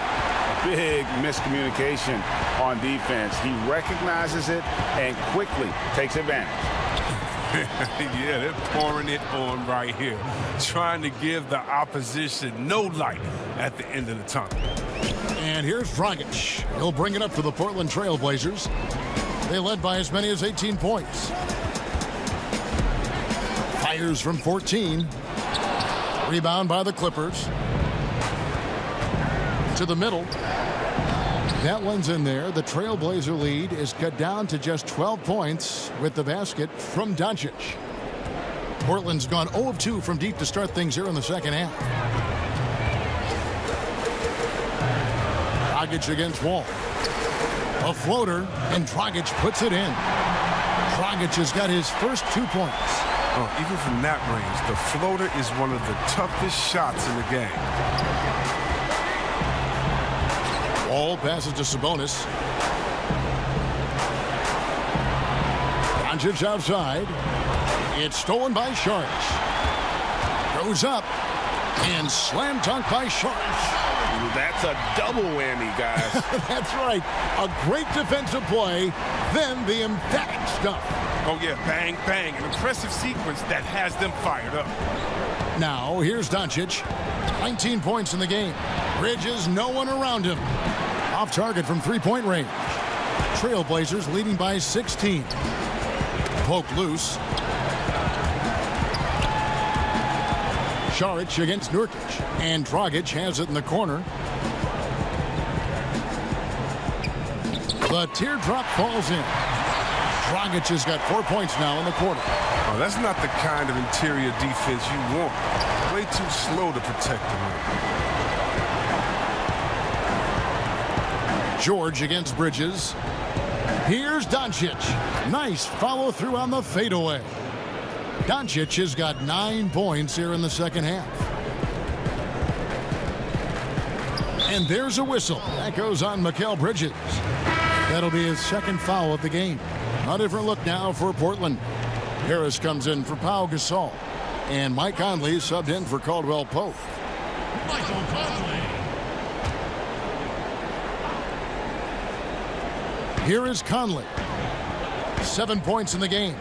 Big miscommunication on defense. He recognizes it and quickly takes advantage. Yeah, they're pouring it on right here, trying to give the opposition no light at the end of the tunnel. And here's Dragic. He'll bring it up for the Portland Trailblazers. They led by as many as 18 points. Fires from 14. Rebound by the Clippers. To the middle. That one's in there. The Trailblazer lead is cut down to just 12 points with the basket from Doncic. Portland's gone 0 of 2 from deep to start things here in the second half. Dragic against Wall. A floater, and Dragic puts it in. Dragic has got his first 2 points. Oh, even from that range, the floater is one of the toughest shots in the game. Wall passes to Sabonis. Doncic outside. It's stolen by Saric. Goes up and slam dunk by Saric. That's a double whammy, guys. That's right. A great defensive play, then the emphatic stuff. Oh, yeah, bang, bang. An impressive sequence that has them fired up. Now, here's Doncic. 19 points in the game. Bridges, no one around him. Off target from three-point range. Trailblazers leading by 16. Poke loose. Saric against Nurkic. And Dragic has it in the corner. The teardrop falls in. Dragic has got 4 points now in the quarter. Oh, that's not the kind of interior defense you want. Way too slow to protect the rim. George against Bridges. Here's Doncic. Nice follow through on the fadeaway. Doncic has got 9 points here in the second half. And there's a whistle. That goes on Mikal Bridges. That'll be his second foul of the game. A different look now for Portland. Harris comes in for Pau Gasol. And Mike Conley subbed in for Caldwell Pope. Michael Conley. Here is Conley. 7 points in the game.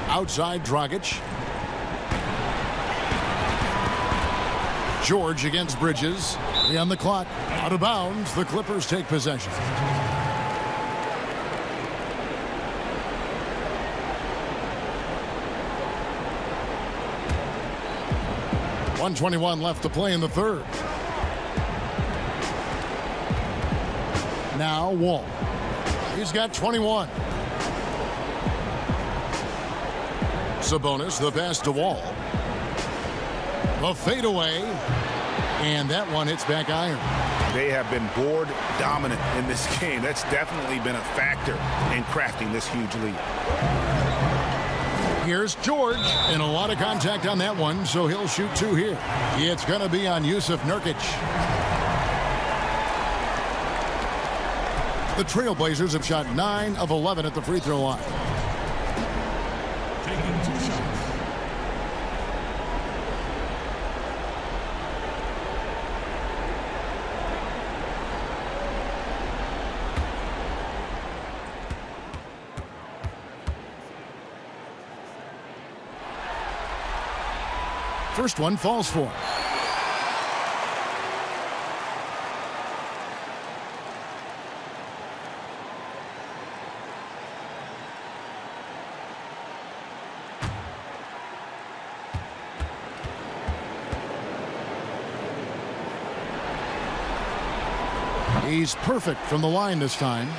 Outside Dragic. George against Bridges. 3 on the clock. Out of bounds. The Clippers take possession. 1:21 left to play in the third. Now Wall. He's got 21. Sabonis, the pass to Wall. The fadeaway. And that one hits back iron. They have been board dominant in this game. That's definitely been a factor in crafting this huge lead. Here's George, and a lot of contact on that one, so he'll shoot 2 here. It's going to be on Yusuf Nurkic. The Trailblazers have shot 9 of 11 at the free throw line. Taking 2 shots. First one falls for him. He's perfect from the line this time.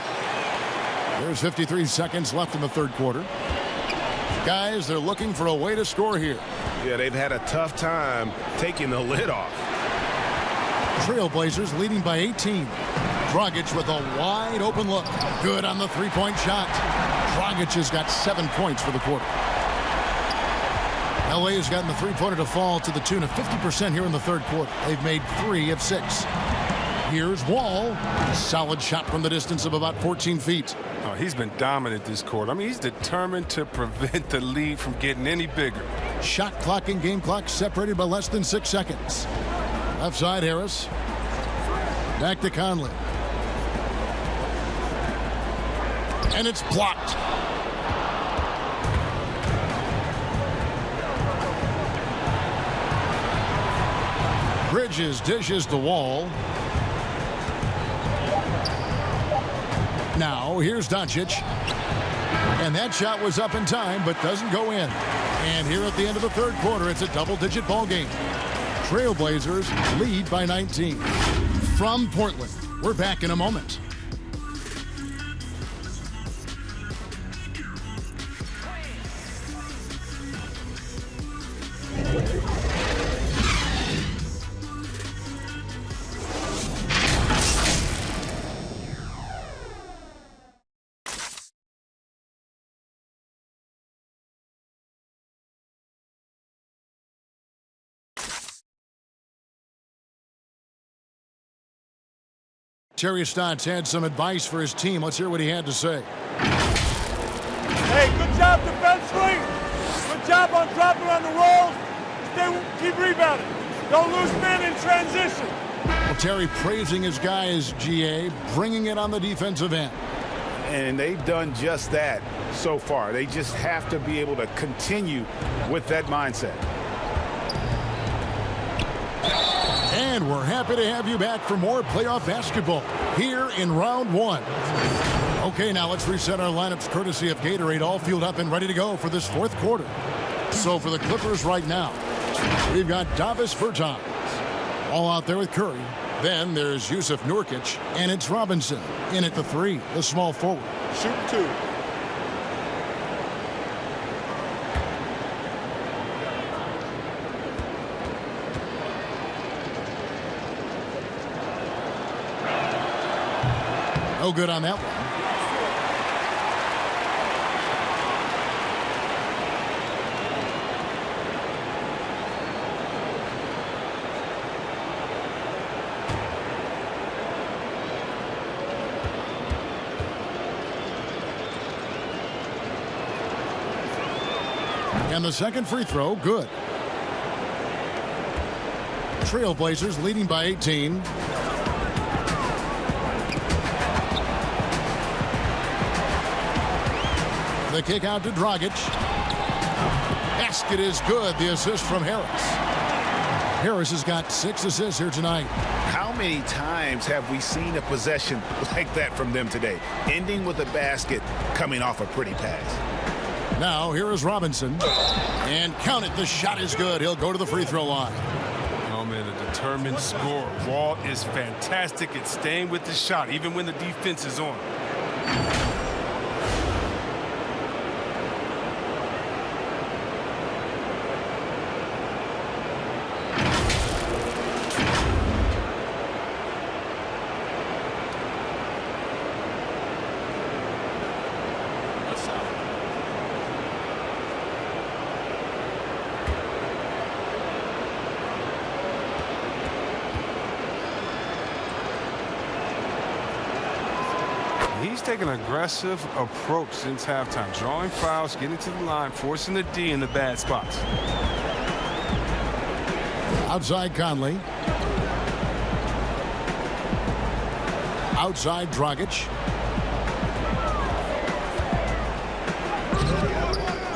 There's 53 seconds left in the third quarter. Guys, they're looking for a way to score here. Yeah, they've had a tough time taking the lid off. Trailblazers leading by 18. Dragic with a wide open look. Good on the three-point shot. Dragic has got 7 points for the quarter. LA has gotten the three-pointer to fall to the tune of 50% here in the third quarter. They've made 3 of 6. Here's Wall. Solid shot from the distance of about 14 feet. Oh, he's been dominant this quarter. I mean, he's determined to prevent the lead from getting any bigger. Shot clock and game clock separated by less than 6 seconds. Left side, Harris. Back to Conley. And it's blocked. Bridges dishes the Wall. Now, here's Doncic. And that shot was up in time, but doesn't go in. And here at the end of the third quarter, it's a double-digit ball game. Trailblazers lead by 19. From Portland, we're back in a moment. Terry Stotts had some advice for his team. Let's hear what he had to say. Hey, good job defensively. Good job on dropping on the rolls. Keep rebounding. Don't lose men in transition. Well, Terry praising his guys, GA, bringing it on the defensive end. And they've done just that so far. They just have to be able to continue with that mindset. And we're happy to have you back for more playoff basketball here in round 1. Okay, now let's reset our lineups courtesy of Gatorade, all fueled up and ready to go for this fourth quarter. So for the Clippers right now, we've got Davis Bertans all out there with Curry. Then there's Yusuf Nurkic, and it's Robinson in at the 3, the small forward. Shoot 2. No good on that one. And the second free throw, good. Trailblazers leading by 18. The kick out to Dragic. Basket is good. The assist from Harris. Harris has got 6 assists here tonight. How many times have we seen a possession like that from them today? Ending with a basket, coming off a pretty pass. Now here is Robinson. And count it, the shot is good. He'll go to the free throw line. Oh, man, a determined scorer. Wall is fantastic at staying with the shot, even when the defense is on. He's taken an aggressive approach since halftime, drawing fouls, getting to the line, forcing the D in the bad spots. Outside Conley. Outside Dragic.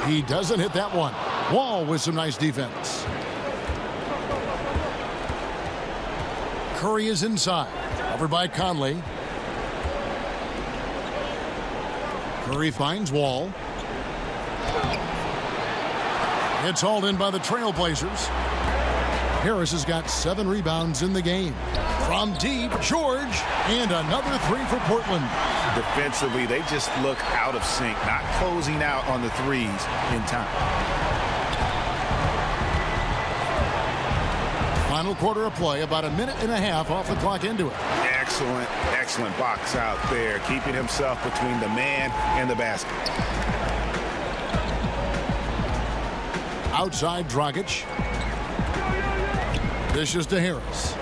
He doesn't hit that one. Wall with some nice defense. Curry is inside. Covered by Conley. Curry finds Wall. It's hauled in by the Trailblazers. Harris has got 7 rebounds in the game. From deep, George, and another 3 for Portland. Defensively, they just look out of sync, not closing out on the threes in time. Final quarter of play, about a minute and a half off the clock into it. Excellent box out there, keeping himself between the man and the basket. Outside Dragic. Dishes to Harris.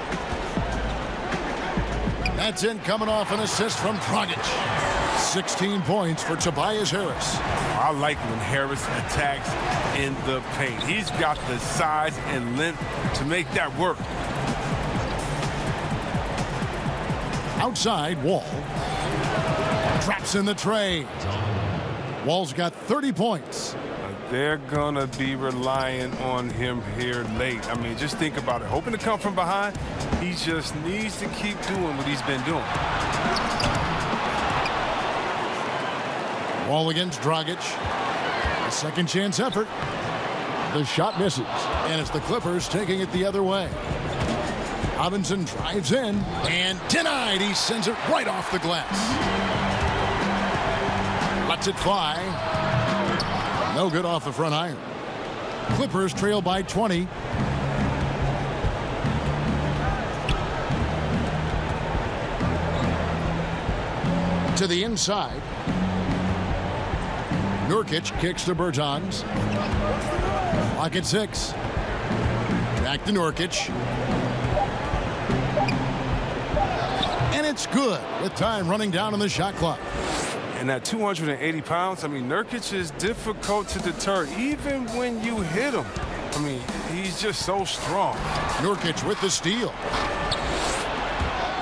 That's in, coming off an assist from Dragic. 16 points for Tobias Harris. I like when Harris attacks in the paint. He's got the size and length to make that work. Outside, Wall. Traps in the tray. Wall's got 30 points. They're going to be relying on him here late. I mean, just think about it. Hoping to come from behind, he just needs to keep doing what he's been doing. Wall against Dragic. A second chance effort. The shot misses. And it's the Clippers taking it the other way. Robinson drives in and denied. He sends it right off the glass. Lets it fly. No good off the front iron. Clippers trail by 20. To the inside. Nurkic kicks to Bertans. Clock at 6. Back to Nurkic. And it's good with time running down on the shot clock. And at 280 pounds, I mean, Nurkic is difficult to deter, even when you hit him. I mean, he's just so strong. Nurkic with the steal.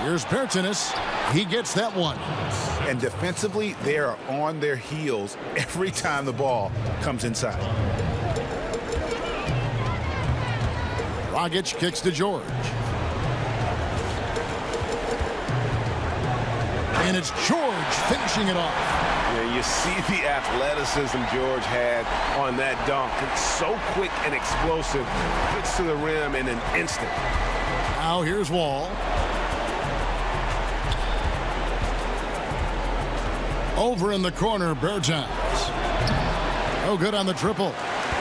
Here's Bertans. He gets that one. And defensively, they are on their heels every time the ball comes inside. Dragic kicks to George. And it's George finishing it off. Yeah, you see the athleticism George had on that dunk. It's so quick and explosive. Gets to the rim in an instant. Now here's Wall. Over in the corner, Bertans. No good on the triple.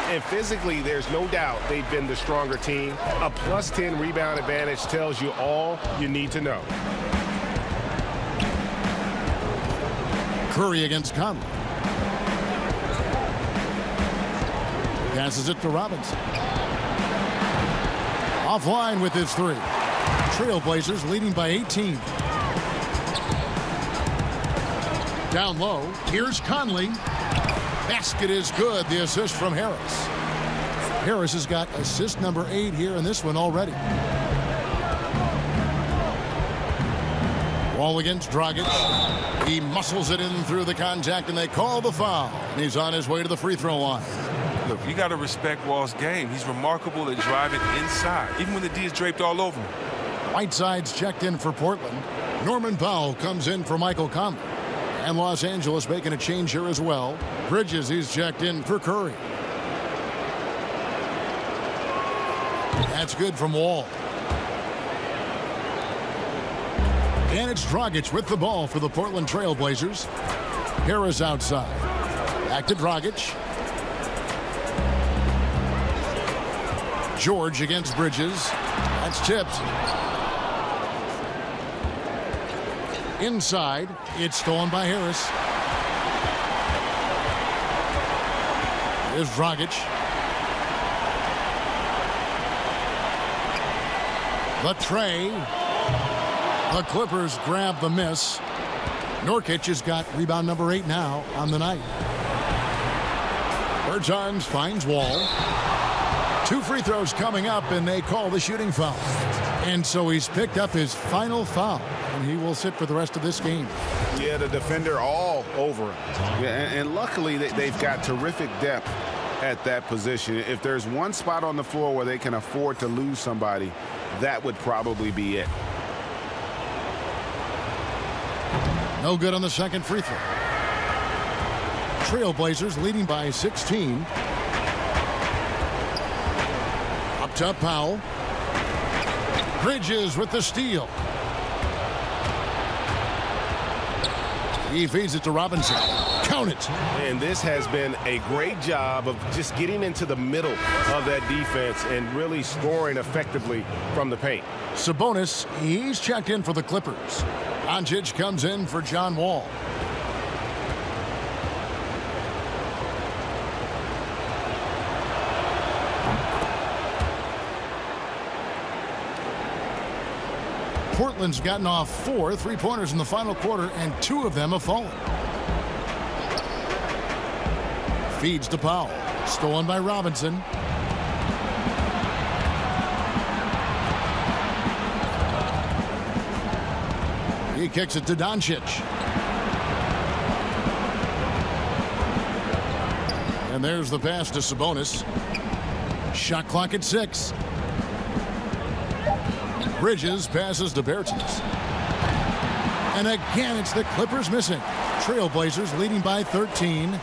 And physically, there's no doubt they've been the stronger team. A +10 rebound advantage tells you all you need to know. Curry against Conley. Passes it to Robinson. Offline with his 3. Trailblazers leading by 18. Down low, here's Conley. Basket is good. The assist from Harris. Harris has got assist number 8 here in this one already. Wall against Dragic. He muscles it in through the contact, and they call the foul. And he's on his way to the free throw line. Look, you got to respect Wall's game. He's remarkable at driving inside, even when the D is draped all over him. Whiteside's checked in for Portland. Norman Powell comes in for Michael Conley. And Los Angeles making a change here as well. Bridges, he's checked in for Curry. That's good from Wall. And it's Dragic with the ball for the Portland Trail Blazers. Harris outside. Back to Dragic. George against Bridges. That's tipped. Inside, it's stolen by Harris. Here's Dragic. The tray. The Clippers grab the miss. Nurkic has got rebound number 8 now on the night. Bertans finds Wall. 2 free throws coming up, and they call the shooting foul. And so he's picked up his final foul, and he will sit for the rest of this game. Yeah, the defender all over him. Yeah, and luckily they've got terrific depth at that position. If there's one spot on the floor where they can afford to lose somebody, that would probably be it. No good on the second free throw. Trailblazers leading by 16. Up top, Powell. Bridges with the steal. He feeds it to Robinson. Count it. And this has been a great job of just getting into the middle of that defense and really scoring effectively from the paint. Sabonis, he's checked in for the Clippers. Doncic comes in for John Wall. Portland's gotten off 4 3-pointers in the final quarter, and 2 of them have fallen. Feeds to Powell. Stolen by Robinson. He kicks it to Doncic. And there's the pass to Sabonis. Shot clock at 6. Bridges passes to Bertans. And again, it's the Clippers missing. Trailblazers leading by 13.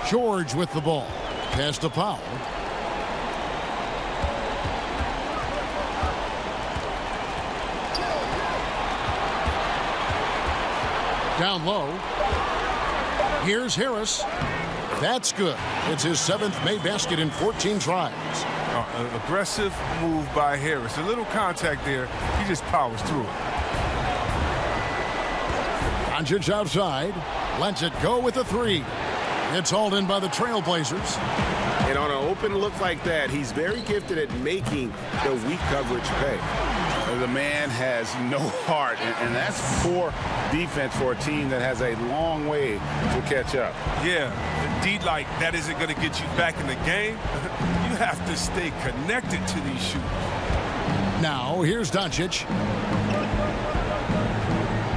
George with the ball. Pass to Powell. Down low. Here's Harris. That's good. It's his 7th made basket in 14 tries. An aggressive move by Harris. A little contact there. He just powers through it. Doncic outside. Lets it go with a 3. It's hauled in by the Trailblazers. And on an open look like that, he's very gifted at making the weak coverage pay. The man has no heart, and that's poor defense for a team that has a long way to catch up. Yeah, indeed, like that isn't going to get you back in the game. You have to stay connected to these shooters. Now, here's Doncic.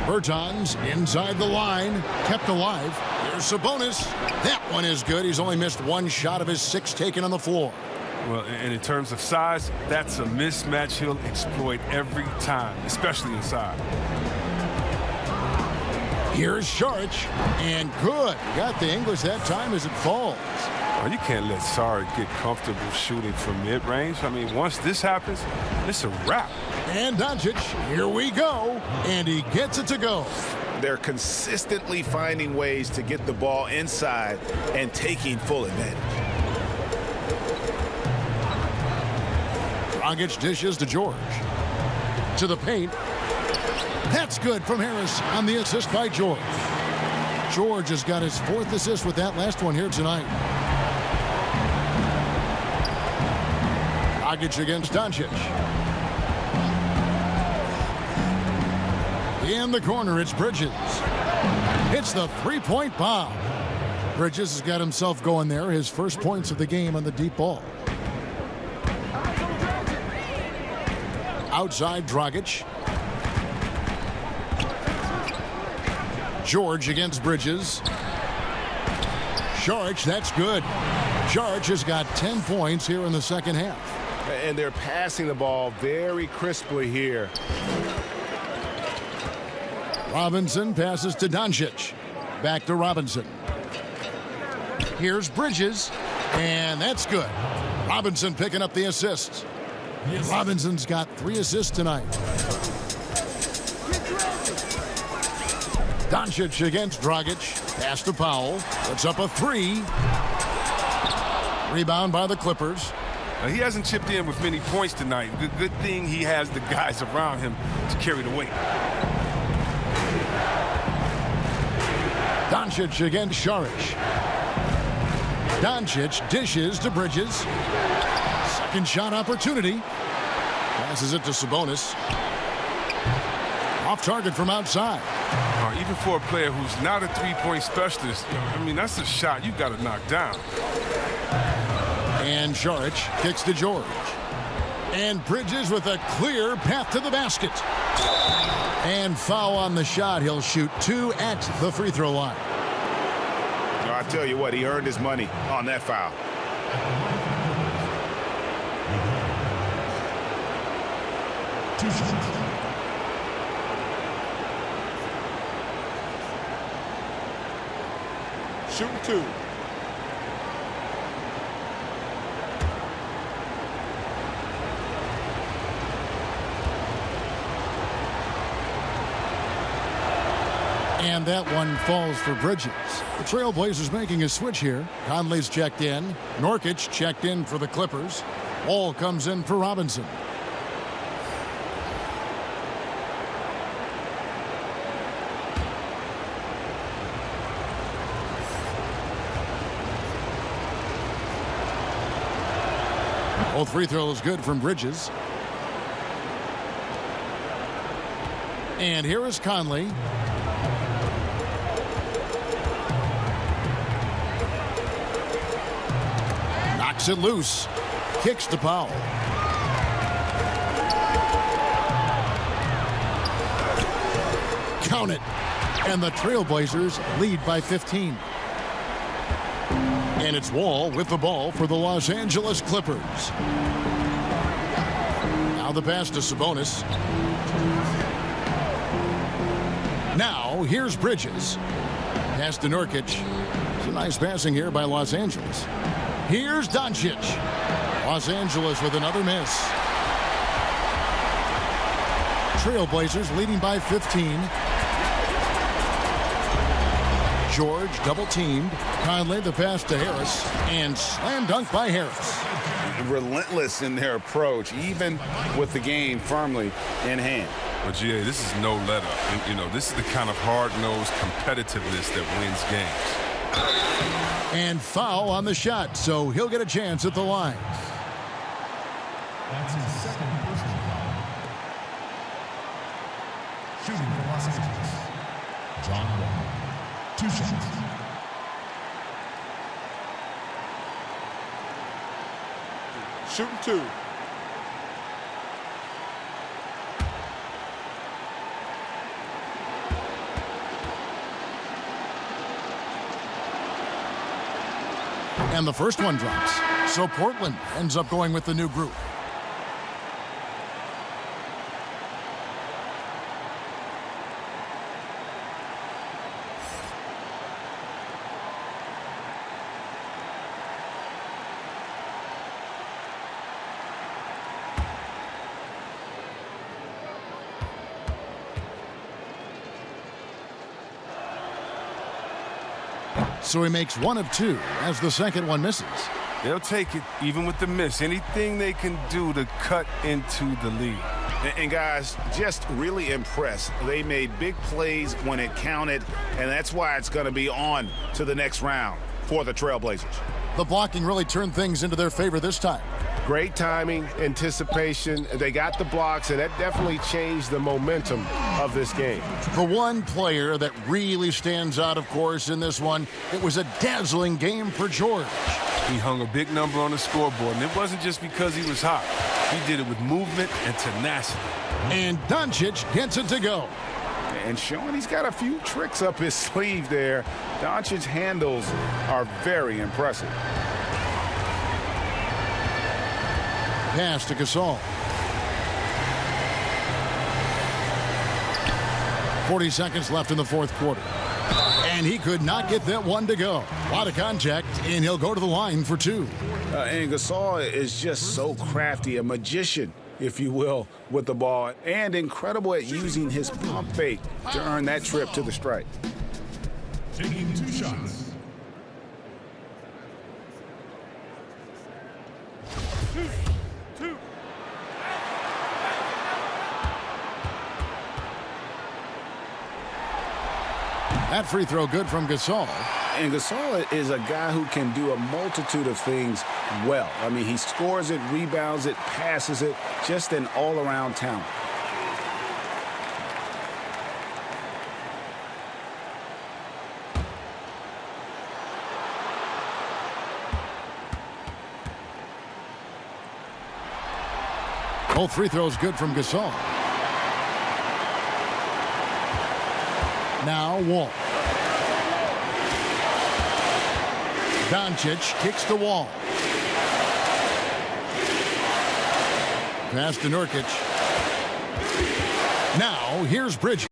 Bertans inside the line, kept alive. Here's Sabonis. That one is good. He's only missed 1 shot of his 6 taken on the floor. Well, and in terms of size, that's a mismatch he'll exploit every time, especially inside. Here's Saric, and good. Got the English that time as it falls. Well, you can't let Saric get comfortable shooting from mid-range. I mean, once this happens, it's a wrap. And Doncic, here we go, and he gets it to go. They're consistently finding ways to get the ball inside and taking full advantage. Dragic dishes to George. To the paint. That's good from Harris on the assist by George. George has got his 4th assist with that last one here tonight. Dragic against Doncic. In the corner, it's Bridges. It's the 3-point bomb. Bridges has got himself going there. His first points of the game on the deep ball. Outside, Dragic. George against Bridges. Saric, that's good. Saric has got 10 points here in the second half. And they're passing the ball very crisply here. Robinson passes to Doncic. Back to Robinson. Here's Bridges, and that's good. Robinson picking up the assists. Robinson's got 3 assists tonight. Doncic against Dragic. Pass to Powell. Puts up a 3. Rebound by the Clippers. He hasn't chipped in with many points tonight. Good thing he has the guys around him to carry the weight. Doncic against Saric. Doncic dishes to Bridges. Second shot opportunity. Passes it to Sabonis. Off target from outside. Even for a player who's not a three-point specialist, I mean, that's a shot you got to knock down. And Saric kicks to George. And Bridges with a clear path to the basket. And foul on the shot. He'll shoot 2 at the free throw line. I tell you what, he earned his money on that foul. Shooting 2. And that one falls for Bridges. The Trailblazers making a switch here. Conley's checked in. Nurkic checked in for the Clippers. Ball comes in for Robinson. Both free throws good from Bridges. And here is Conley. Knocks it loose. Kicks to Powell. Count it. And the Trailblazers lead by 15. And it's Wall with the ball for the Los Angeles Clippers. Now the pass to Sabonis. Now here's Bridges. Pass to Nurkic. It's a nice passing here by Los Angeles. Here's Doncic. Los Angeles with another miss. Trailblazers leading by 15. George double-teamed. Conley the pass to Harris. And slam dunk by Harris. Relentless in their approach, even with the game firmly in hand. But, GA, this is no let-up. You know, this is the kind of hard-nosed competitiveness that wins games. And foul on the shot, so he'll get a chance at the line. That's his second personal foul. Shooting for Los Angeles, John Wall. 2 shots. Shooting 2. And the first one drops. So Portland ends up going with the new group. So he makes 1 of 2 as the second one misses. They'll take it, even with the miss. Anything they can do to cut into the lead. And guys, just really impressed. They made big plays when it counted, and that's why it's going to be on to the next round for the Trailblazers. The blocking really turned things into their favor this time. Great timing, anticipation. They got the blocks, and that definitely changed the momentum of this game. The one player that really stands out, of course, in this one, it was a dazzling game for George. He hung a big number on the scoreboard, and it wasn't just because he was hot. He did it with movement and tenacity. And Doncic gets it to go. And showing he's got a few tricks up his sleeve there. Doncic's handles are very impressive. Pass to Gasol. 40 seconds left in the fourth quarter. And he could not get that one to go. A lot of contact, and he'll go to the line for two. And Gasol is just so crafty, a magician, if you will, with the ball, and incredible at using his pump fake to earn that trip to the stripe. Taking 2 shots. That free throw good from Gasol. And Gasol is a guy who can do a multitude of things well. I mean, he scores it, rebounds it, passes it, just an all-around talent. Both free throws good from Gasol. Now Wall. Doncic kicks the Wall. Pass to Nurkic. Now here's Bridges.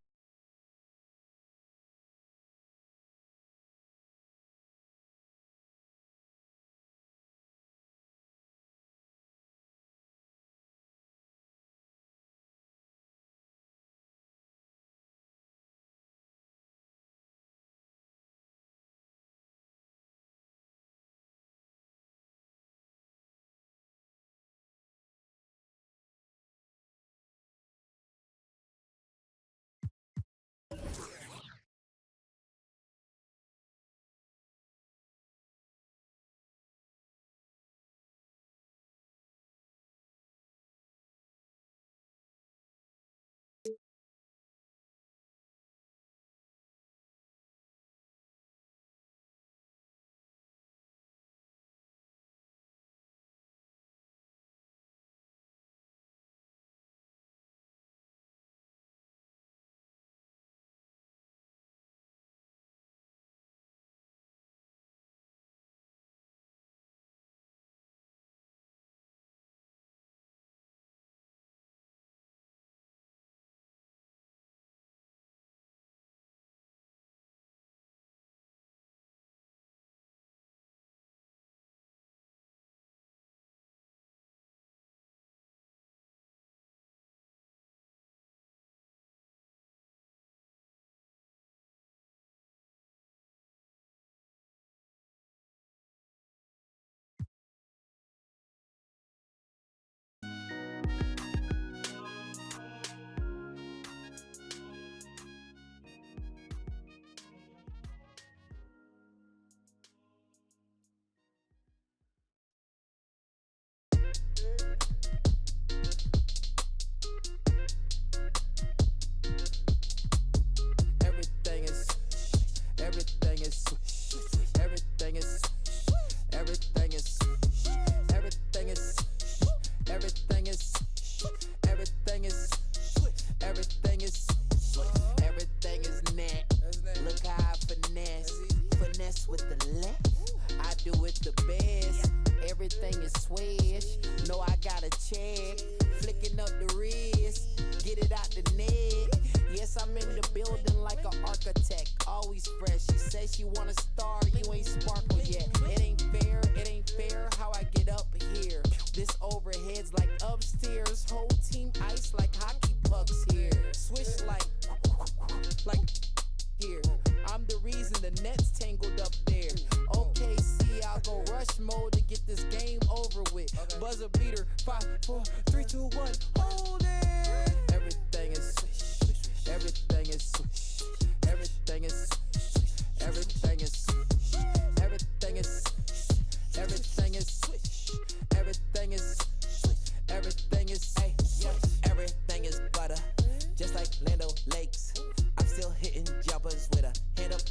Buzzer beater, 5, 4, 3, 2, 1.